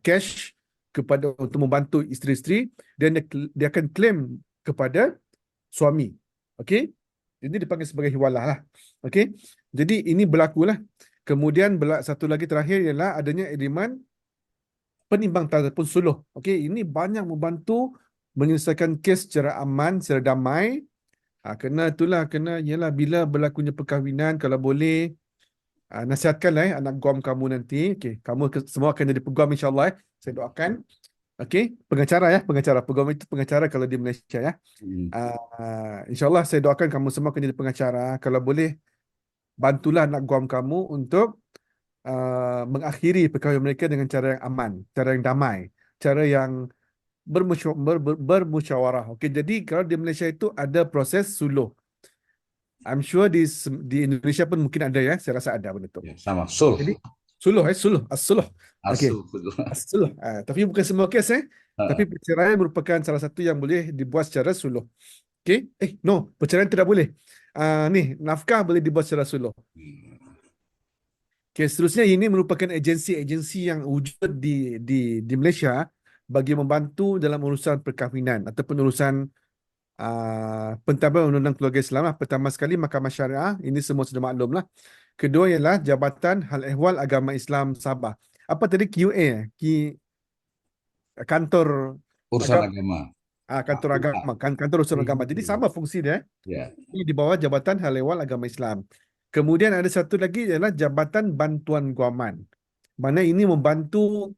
cash kepada untuk membantu isteri-isteri, dan dia akan claim kepada suami. Okey? Ini dipanggil sebagai hiwalah lah. Okey? Jadi ini berlakulah. Kemudian satu lagi terakhir ialah adanya agreement penimbang ataupun suluh. Okey, ini banyak membantu menyelesaikan kes secara aman, secara damai. Kena ialah bila berlakunya perkahwinan, kalau boleh nasihatkanlah anak guam kamu nanti. Okey, kamu semua akan jadi peguam insya-Allah. Saya doakan. Okey, pengacara. Peguam itu pengacara kalau di Malaysia ya. InsyaAllah saya doakan kamu semua akan jadi pengacara. Kalau boleh, bantulah anak guam kamu untuk mengakhiri perkahwinan mereka dengan cara yang aman, cara yang damai, cara yang bermusyawarah. Okey, jadi kalau di Malaysia itu ada proses suluh. I'm sure di Indonesia pun mungkin ada ya. Saya rasa ada benda tu. Ya, sama sulh. Jadi suluh, as-suluh. Okey, Asuh. as-suluh. Tapi bukan semua kes Tapi perceraian merupakan salah satu yang boleh dibuat secara suluh. Okey? No, perceraian tidak boleh. Ni, nafkah boleh dibuat secara suluh. Okey, seterusnya ini merupakan agensi-agensi yang wujud di Malaysia bagi membantu dalam urusan perkahwinan ataupun urusan pentadbiran undang-undang keluarga Islam lah. Pertama sekali Mahkamah Syariah, ini semua sudah maklum lah. Kedua ialah Jabatan Hal Ehwal Agama Islam Sabah. Apa tadi QA? Kantor Urusan agama. agama. Kantor agama, kantor urusan agama. Jadi sama fungsi dia. Ya. Ini di bawah Jabatan Hal Ehwal Agama Islam. Kemudian ada satu lagi ialah Jabatan Bantuan Guaman. Mana ini membantu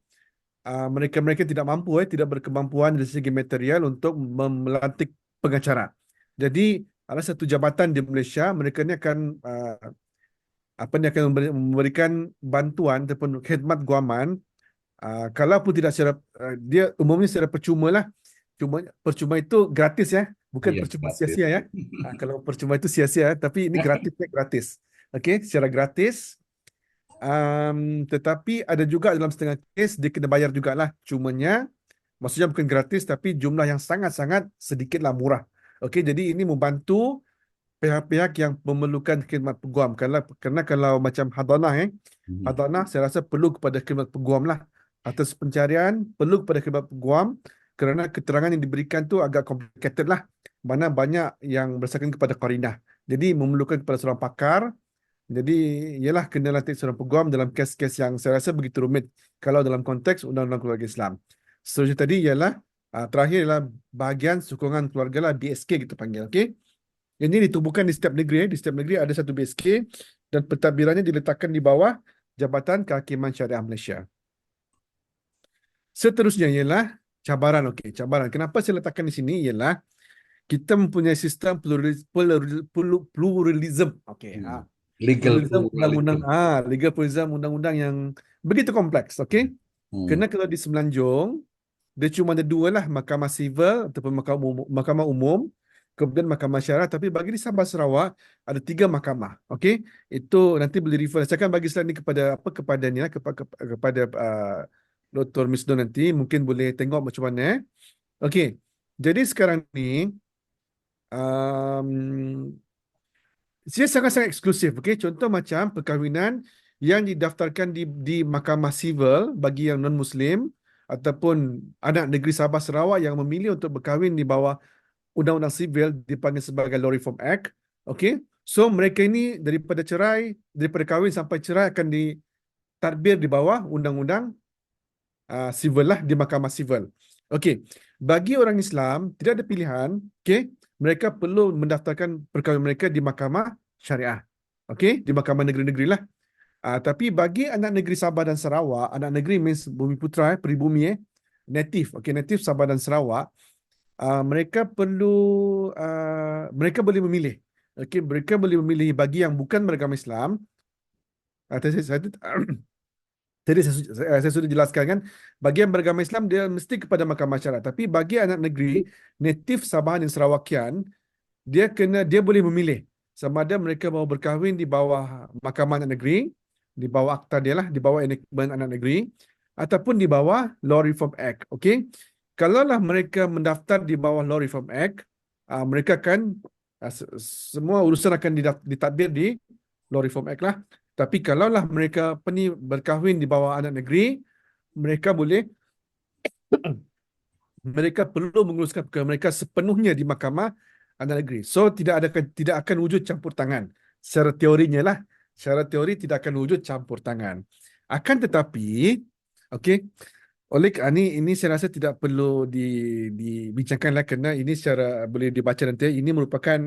mereka-mereka tidak mampu, tidak berkemampuan dari segi material untuk melantik pengacara. Jadi ada satu jabatan di Malaysia, mereka ni akan memberikan bantuan ataupun khidmat guaman. Kalau pun tidak secara dia umumnya secara percuma lah. Percuma itu gratis ya, bukan Iya, percuma gratis. sia-sia ya. Kalau percuma itu sia-sia, tapi ini gratis. Okey, secara gratis. Tetapi ada juga dalam setengah kes dia kena bayar jugalah. Cumanya maksudnya bukan gratis tapi jumlah yang sangat-sangat sedikitlah murah. Okey, jadi ini membantu pihak-pihak yang memerlukan khidmat peguam. Kerana kalau macam hadanah hadanah saya rasa perlu kepada khidmat peguam lah. Atas pencarian perlu kepada khidmat peguam kerana keterangan yang diberikan tu agak complicated lah. Mana banyak yang berdasarkan kepada qarinah. Jadi memerlukan kepada seorang pakar. Jadi ialah kena latih seorang peguam dalam kes-kes yang saya rasa begitu rumit kalau dalam konteks undang-undang keluarga Islam. Seterusnya tadi ialah terakhir ialah bahagian sokongan keluarga lah, BSK kita panggil. Okey. Ini ditubuhkan di setiap negeri. Di setiap negeri ada satu BSK dan pentadbirannya diletakkan di bawah Jabatan Kehakiman Syariah Malaysia. Seterusnya ialah cabaran. Okey, cabaran. Kenapa saya letakkan di sini ialah kita mempunyai sistem pluralism. Okey. Legal undang-undang legal pluralism, undang-undang yang begitu kompleks. Okey. Kerana kalau di Semenanjung dia cuma ada dua lah, Mahkamah Sivil ataupun Mahkamah Umum, kemudian Mahkamah Syariah. Tapi bagi di Sabah Sarawak ada 3 mahkamah. Okey, itu nanti boleh refer. Saya akan bagi slide ni kepada ni lah, kepada Dr. Misdo nanti, mungkin boleh tengok macam mana. Okey, jadi sekarang ni dia sangat-sangat eksklusif. Okey, contoh macam perkahwinan yang didaftarkan di Mahkamah Sivil bagi yang non-Muslim ataupun anak negeri Sabah Sarawak yang memilih untuk berkahwin di bawah Undang-Undang Sivil dipanggil sebagai Law Reform Act. Okey, so mereka ini daripada kahwin sampai cerai akan ditadbir di bawah Undang-Undang Sivil lah, di Mahkamah Sivil. Okey, bagi orang Islam tidak ada pilihan. Okey, mereka perlu mendaftarkan perkahwinan mereka di Mahkamah Syariah. Okey, di mahkamah negeri-negeri lah. Tapi bagi anak negeri Sabah dan Sarawak, anak negeri means bumi putra, peribumi, native. Okey, native Sabah dan Sarawak, mereka boleh memilih. Okey, mereka boleh memilih bagi yang bukan beragama Islam. Tadi saya sudah jelaskan kan, bagi yang beragama Islam dia mesti kepada Mahkamah Syariah. Tapi bagi anak negeri native Sabah dan Sarawakian, dia boleh memilih sama ada mereka mahu berkahwin di bawah Mahkamah Anak Negeri, di bawah akta dia lah, di bawah enactment anak negeri, ataupun di bawah Law Reform Act. Okey, kalaulah mereka mendaftar di bawah Law Reform Act, mereka akan Semua urusan akan ditadbir di Law Reform Act lah. Tapi kalaulah mereka berkahwin di bawah anak negeri, mereka boleh mereka perlu menguruskan perkara mereka sepenuhnya di mahkamah anak negeri. So tidak akan wujud campur tangan. Secara teorinya lah, secara teori tidak akan wujud campur tangan. Akan tetapi, okey, ini saya rasa tidak perlu dibincangkan lah, kerana ini secara boleh dibaca nanti. Ini merupakan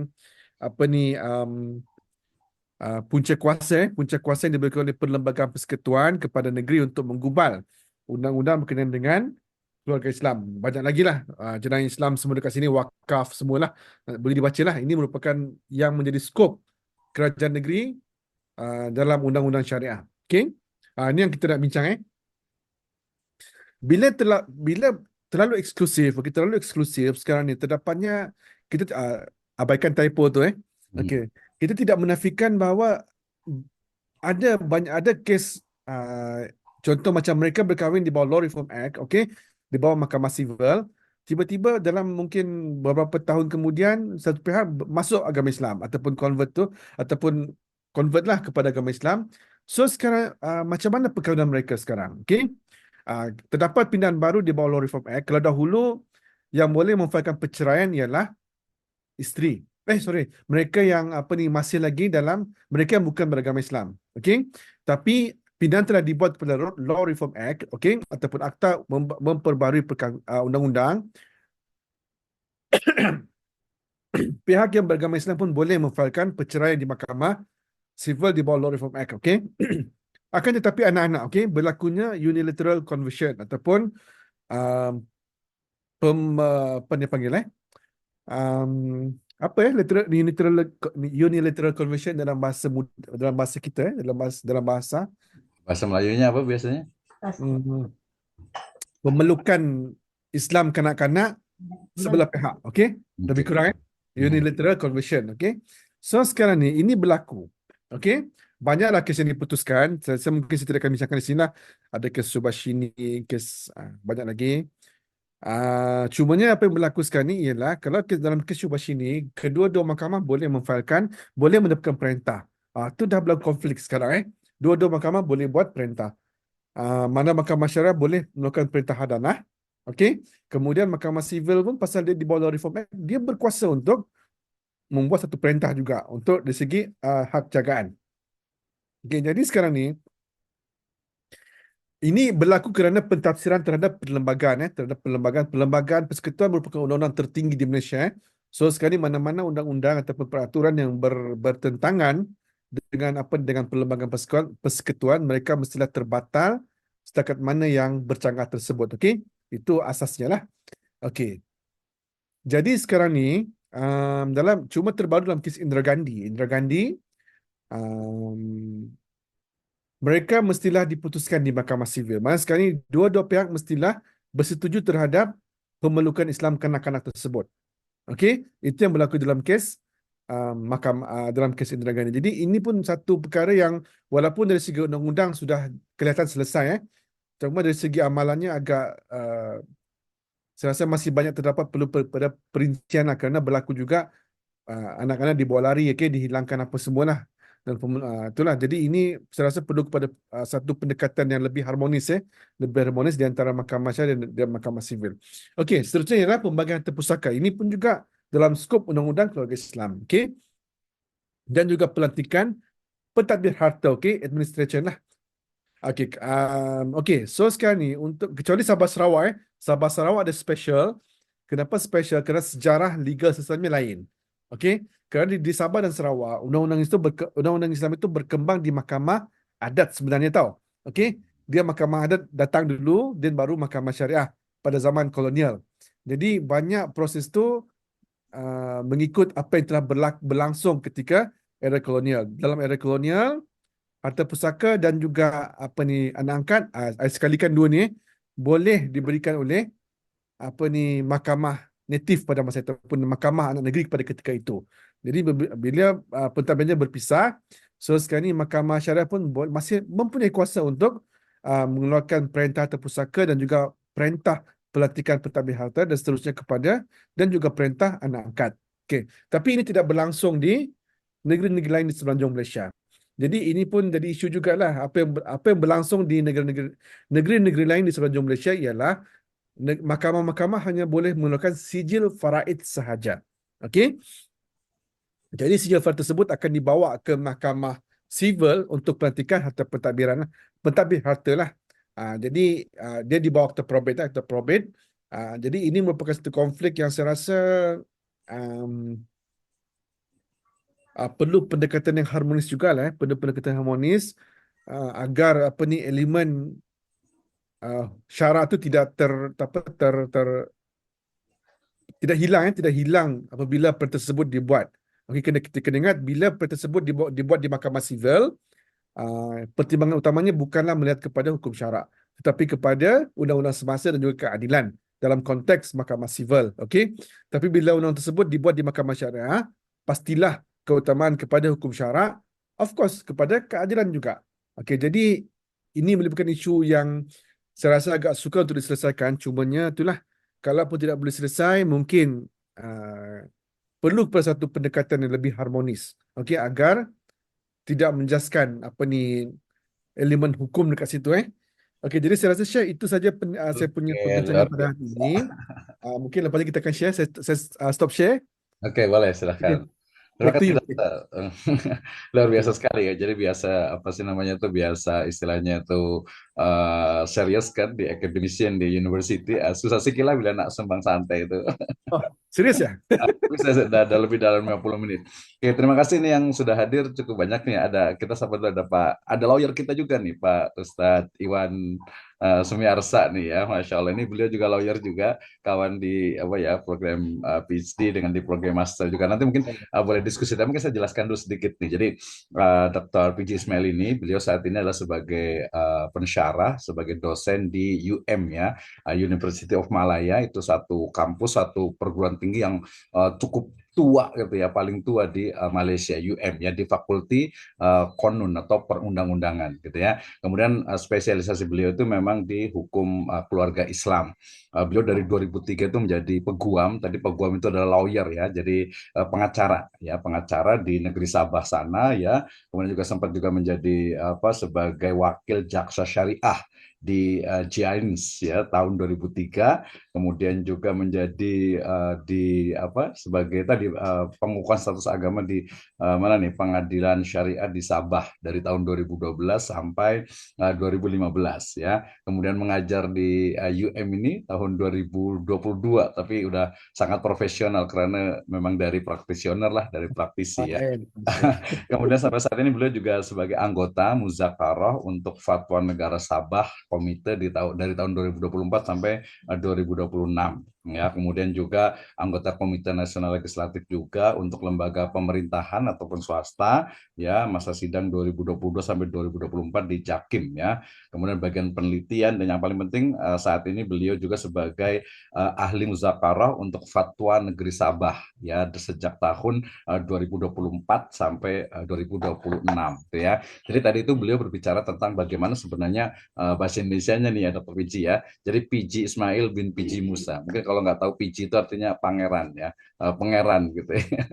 apa ni punca kuasa yang diberikan oleh Perlembagaan Persekutuan kepada negeri untuk menggubal undang-undang berkenaan dengan keluarga Islam. Banyak lagi lah jenayah Islam semua dekat sini, wakaf semualah. Boleh dibaca lah. Ini merupakan yang menjadi skop kerajaan negeri dalam undang-undang syariah. Okey. Ini yang kita nak bincang. Bila terlalu eksklusif, terlalu eksklusif sekarang ni terdapatnya, kita abaikan typo tu. Okey. Kita tidak menafikan bahawa ada kes contoh macam mereka berkahwin di bawah Law Reform Act, okey, di bawah mahkamah sivil, tiba-tiba dalam mungkin beberapa tahun kemudian satu pihak masuk agama Islam ataupun convert lah kepada agama Islam. So sekarang macam mana perkahwinan mereka sekarang? Okey. Terdapat pindahan baru di bawah Law Reform Act. Kalau dahulu yang boleh memfailkan perceraian ialah isteri. Mereka yang masih lagi mereka yang bukan beragama Islam. Okey. Tapi pindahan telah dibuat kepada Law Reform Act, okey, ataupun akta memperbarui undang-undang. Pihak yang beragama Islam pun boleh memfailkan perceraian di mahkamah sivil di bawah Law Reform Act, okey. Akan tetapi anak-anak, okey, berlakunya unilateral conversion ataupun apa dia panggil unilateral conversion dalam bahasa kita, dalam bahasa Bahasa Melayunya apa biasanya? Pemelukan Islam kanak-kanak sebelah pihak, okey? Lebih kurang unilateral conversion, okey? So sekarang ni ini berlaku, okey? Banyaklah kes yang diputuskan. Mungkin saya tidak akan bincangkan di sini lah. Ada kes Subashini, kes banyak lagi. Cumanya apa yang berlaku sekarang ni ialah kalau dalam kes Subashini, kedua-dua mahkamah boleh memfailkan, boleh mendapatkan perintah. Itu dah berlaku konflik sekarang. Dua-dua mahkamah boleh buat perintah. Mana mahkamah syariah boleh melakukan perintah hadanah. Okey. Kemudian mahkamah sivil pun pasal dia di bawah Law Reform Act, dia berkuasa untuk membuat satu perintah juga untuk dari segi hak jagaan. Okey, jadi sekarang ni ini berlaku kerana pentafsiran terhadap perlembagaan persekutuan merupakan undang-undang tertinggi di Malaysia. So sekarang ni mana-mana undang-undang ataupun peraturan yang bertentangan dengan perlembagaan persekutuan, mereka mestilah terbatal setakat mana yang bercanggah tersebut. Okey, itu asasnya lah. Okey. Jadi sekarang ni cuma terbaru dalam kes Indira Gandhi, mereka mestilah diputuskan di mahkamah sivil. Maksudnya sekarang ni dua-dua pihak mestilah bersetuju terhadap pemelukan Islam kanak-kanak tersebut. Okey, itu yang berlaku dalam kes dalam kes Indira Gandhi. Jadi ini pun satu perkara yang walaupun dari segi undang-undang sudah kelihatan selesai, cuma dari segi amalannya agak saya rasa masih banyak terdapat perlu pada perincian lah, kerana berlaku juga anak-anak dibawa lari, dihilangkan apa semualah. Dan itulah. Jadi ini saya rasa perlu kepada satu pendekatan yang lebih harmonis, lebih harmonis di antara mahkamah syariah dan mahkamah sivil. Okey, seterusnya ialah pembagian harta pusaka. Ini pun juga dalam skop undang-undang keluarga Islam, okey. Dan juga pelantikan pentadbir harta, okey, administration lah. Okey, okey. So sekarang ni untuk kecuali Sabah Sarawak, Sabah Sarawak ada special. Kenapa special? Kerana sejarah legal sistemnya lain. Okey, kerana di Sabah dan Sarawak, undang-undang Islam itu berkembang di mahkamah adat sebenarnya tau. Okey, dia mahkamah adat datang dulu, dan baru mahkamah syariah pada zaman kolonial. Jadi banyak proses tu mengikut apa yang telah berlangsung ketika era kolonial. Dalam era kolonial, harta pusaka dan juga anak angkat, sekalikan dua ni boleh diberikan oleh mahkamah native pada masa itu ataupun mahkamah anak negeri pada ketika itu. Jadi bila pentadbirannya berpisah, so sekarang ni mahkamah syariah pun masih mempunyai kuasa untuk mengeluarkan perintah harta pusaka dan juga perintah pelantikan pentadbir harta dan seterusnya dan juga perintah anak angkat. Okey, tapi ini tidak berlangsung di negeri-negeri lain di semenanjung Malaysia. Jadi ini pun jadi isu jugalah. Apa yang berlangsung di negeri-negeri lain di semenanjung Malaysia ialah mahkamah-mahkamah hanya boleh mengeluarkan sijil faraid sahaja. Okey. Jadi sijil faraid tersebut akan dibawa ke mahkamah sivil untuk pelantikan harta pentadbiran, pentadbir harta lah. Jadi dia dibawa ke probate lah, ke probate. Jadi ini merupakan satu konflik yang saya rasa um, perlu pendekatan yang harmonis juga lah, perlu pendekatan harmonis agar elemen syarak tu tidak tidak hilang, tidak hilang apabila perintah tersebut dibuat. Okey, kena ingat bila perintah tersebut dibuat di mahkamah sivil, pertimbangan utamanya bukanlah melihat kepada hukum syarak, tetapi kepada undang-undang semasa dan juga keadilan dalam konteks mahkamah sivil. Okey, tapi bila undang tersebut dibuat di mahkamah syariah, pastilah keutamaan kepada hukum syarak, of course kepada keadilan juga. Okey, jadi ini merupakan isu yang saya rasa agak sukar untuk diselesaikan. Cumanya itulah, kalau pun tidak boleh selesai, mungkin perlu kepada satu pendekatan yang lebih harmonis. Okey, agar tidak menjaskan elemen hukum dekat situ. Okey, jadi saya rasa share itu saja saya punya Oke, perbincangan luar pada hari biasa. ini. Mungkin lepas ni kita akan share. Saya stop share. Oke, boleh Okay, silahkan. Terima back to kasih you. dokter. Luar biasa Okay. sekali ya. Jadi biasa apa sih namanya tuh biasa istilahnya tuh serius kan di academician di university. Susah sikit lah bila nak sembang santai itu. Oh, serius ya? Bisa ada lebih dalam 50 menit. Oke, terima kasih nih yang sudah hadir cukup banyak nih. Kita sapa dulu ada lawyer kita juga nih Pak Ustadz Iwan Sumiarsa nih ya. Masya Allah ini beliau juga lawyer juga, kawan di apa ya program PhD dengan di program master juga. Nanti mungkin boleh diskusi, tapi mungkin saya jelaskan dulu sedikit nih. Jadi Dr. PJ Ismail ini beliau saat ini adalah sebagai pensyarah, sebagai dosen di UM ya, University of Malaya, itu satu kampus, satu perguruan tinggi yang cukup tua gitu ya, paling tua di Malaysia, UM ya, di Fakulti Konun atau Perundang-undangan gitu ya. Kemudian spesialisasi beliau itu memang di hukum keluarga Islam. Beliau dari 2003 itu menjadi peguam. Tadi peguam itu adalah lawyer ya, jadi pengacara di negeri Sabah sana ya. Kemudian juga sempat juga menjadi sebagai wakil jaksa syariah di Giants ya tahun 2003. Kemudian juga menjadi sebagai tadi pengukuhan status agama di Pengadilan Syariah di Sabah dari tahun 2012 sampai 2015 ya. Kemudian mengajar di UM ini tahun 2022, tapi udah sangat profesional karena memang dari praktisioner lah, dari praktisi ya. Kemudian sampai saat ini beliau juga sebagai anggota Muzakarah untuk Fatwa Negara Sabah Komite dari tahun 2024 sampai 2026 ya. Kemudian juga anggota Komite Nasional Legislatif juga untuk lembaga pemerintahan ataupun swasta ya, masa sidang 2022 sampai 2024 di Jakim ya. Kemudian bagian penelitian, dan yang paling penting saat ini beliau juga sebagai ahli muzakarah untuk Fatwa Negeri Sabah ya sejak tahun 2024 sampai 2026 gitu ya. Jadi tadi itu beliau berbicara tentang bagaimana sebenarnya bahasa Indonesianya nih ya Dr. PJ ya. Jadi PJ Ismail bin PJ Musa. Mungkin kalau nggak tahu PJ itu artinya pangeran ya, pangeran gitu ya.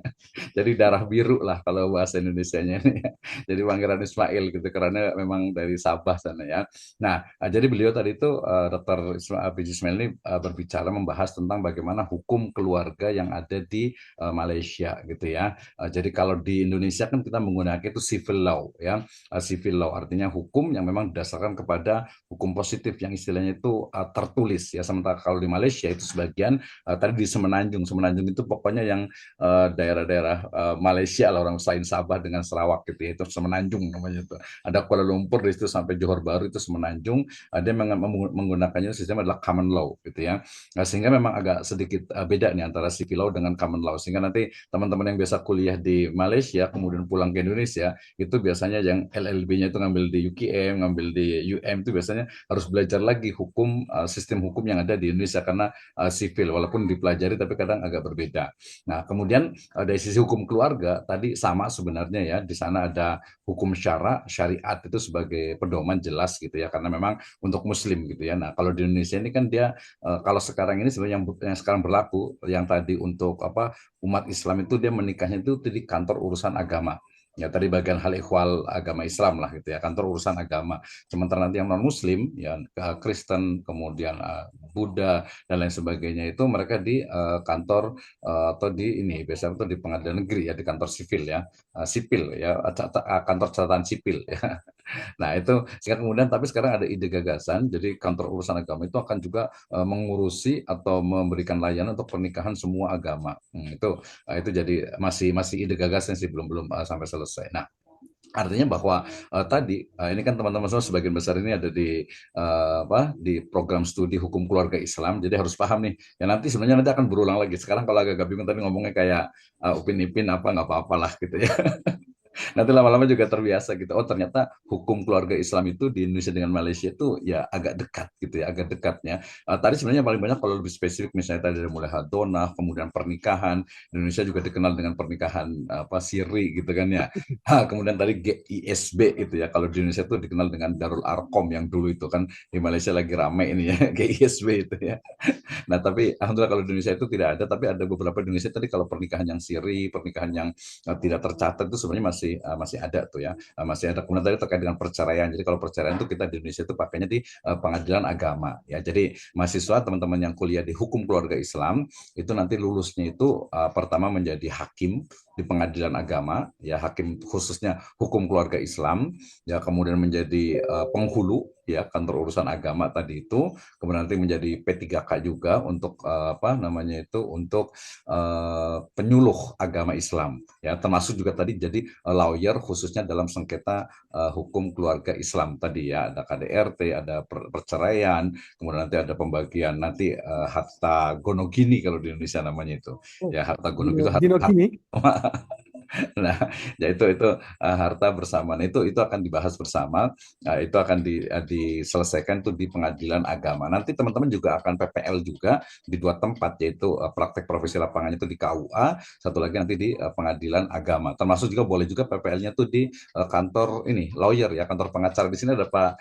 Jadi darah biru lah kalau bahasa Indonesianya ini ya. Jadi Pangeran Ismail gitu karena memang dari Sabah sana ya. Nah, jadi beliau tadi itu Dr. PJ Ismail ini berbicara membahas tentang bagaimana hukum keluarga yang ada di Malaysia gitu ya. Jadi kalau di Indonesia kan kita menggunakan itu civil law ya. Civil law artinya hukum yang memang didasarkan kepada hukum positif yang istilahnya itu tertulis ya. Sementara kalau di Malaysia itu sebagian tadi di Semenanjung. Semenanjung itu pokoknya yang daerah-daerah Malaysia lah, orang selain Sabah dengan Sarawak gitu ya, itu Semenanjung namanya itu. Ada Kuala Lumpur di situ sampai Johor Bahru itu Semenanjung. Dia menggunakannya sistem adalah common law gitu ya. Nah, sehingga memang agak sedikit beda nih antara civil law dengan common law. Sehingga nanti teman-teman yang biasa kuliah di Malaysia kemudian pulang ke Indonesia itu biasanya yang LLB-nya itu ngambil di UKM, ngambil di UM itu biasanya harus belajar lagi hukum sistem hukum yang ada di Indonesia karena sipil, walaupun dipelajari tapi kadang agak berbeda. Nah, kemudian dari sisi hukum keluarga tadi sama sebenarnya ya, di sana ada hukum syariat itu sebagai pedoman jelas gitu ya, karena memang untuk muslim gitu ya. Nah, kalau di Indonesia ini kan dia kalau sekarang ini sebenarnya yang sekarang berlaku yang tadi untuk apa umat Islam itu dia menikahnya itu di kantor urusan agama. Ya tadi bagian hal ihwal agama Islam lah gitu ya, kantor urusan agama. Sementara nanti yang non Muslim ya Kristen kemudian Buddha dan lain sebagainya itu mereka di kantor atau di ini biasanya itu di pengadilan negeri ya, di kantor sipil ya, sipil ya, kantor catatan sipil ya. Nah, itu sehingga kemudian tapi sekarang ada ide gagasan, jadi kantor urusan agama itu akan juga mengurusi atau memberikan layanan untuk pernikahan semua agama. Itu jadi masih ide gagasan sih, belum sampai selesai. Nah, artinya bahwa tadi ini kan teman-teman semua sebagian besar ini ada di program studi hukum keluarga Islam, jadi harus paham nih. Ya nanti sebenarnya nanti akan berulang lagi. Sekarang kalau agak bingung tadi ngomongnya kayak Upin Ipin apa nggak apa-apalah gitu ya. Nanti lama-lama juga terbiasa gitu. Oh ternyata hukum keluarga Islam itu di Indonesia dengan Malaysia itu ya agak dekat gitu ya, agak dekatnya. Tadi sebenarnya paling banyak kalau lebih spesifik misalnya tadi dari mulai hadonah, kemudian pernikahan. Indonesia juga dikenal dengan pernikahan siri gitu kan ya. Kemudian tadi GISB gitu ya. Kalau di Indonesia itu dikenal dengan Darul Arkom yang dulu itu kan di Malaysia lagi ramai ini ya GISB itu ya. Nah, tapi alhamdulillah kalau di Indonesia itu tidak ada, tapi ada beberapa di Indonesia tadi kalau pernikahan yang siri, pernikahan yang tidak tercatat itu sebenarnya masih ada tuh ya, masih ada. Kemudian tadi terkait dengan perceraian. Jadi kalau perceraian itu kita di Indonesia itu pakainya di pengadilan agama ya. Jadi mahasiswa teman-teman yang kuliah di hukum keluarga Islam itu nanti lulusnya itu pertama menjadi hakim di pengadilan agama ya, hakim khususnya hukum keluarga Islam ya, kemudian menjadi penghulu ya kantor urusan agama tadi itu, kemudian nanti menjadi P3K juga untuk untuk penyuluh agama Islam ya, termasuk juga tadi jadi lawyer khususnya dalam sengketa hukum keluarga Islam tadi ya, ada KDRT, ada perceraian, kemudian nanti ada pembagian nanti harta gonogini kalau di Indonesia namanya itu ya, harta gonogini itu harta nah, ya itu harta bersama. Nah, itu akan dibahas bersama. Itu akan diselesaikan itu di pengadilan agama. Nanti teman-teman juga akan PPL juga di 2 tempat, yaitu praktek profesi lapangannya itu di KUA, satu lagi nanti di pengadilan agama. Termasuk juga boleh juga PPL-nya tuh di kantor ini lawyer ya, kantor pengacara. Di sini ada Pak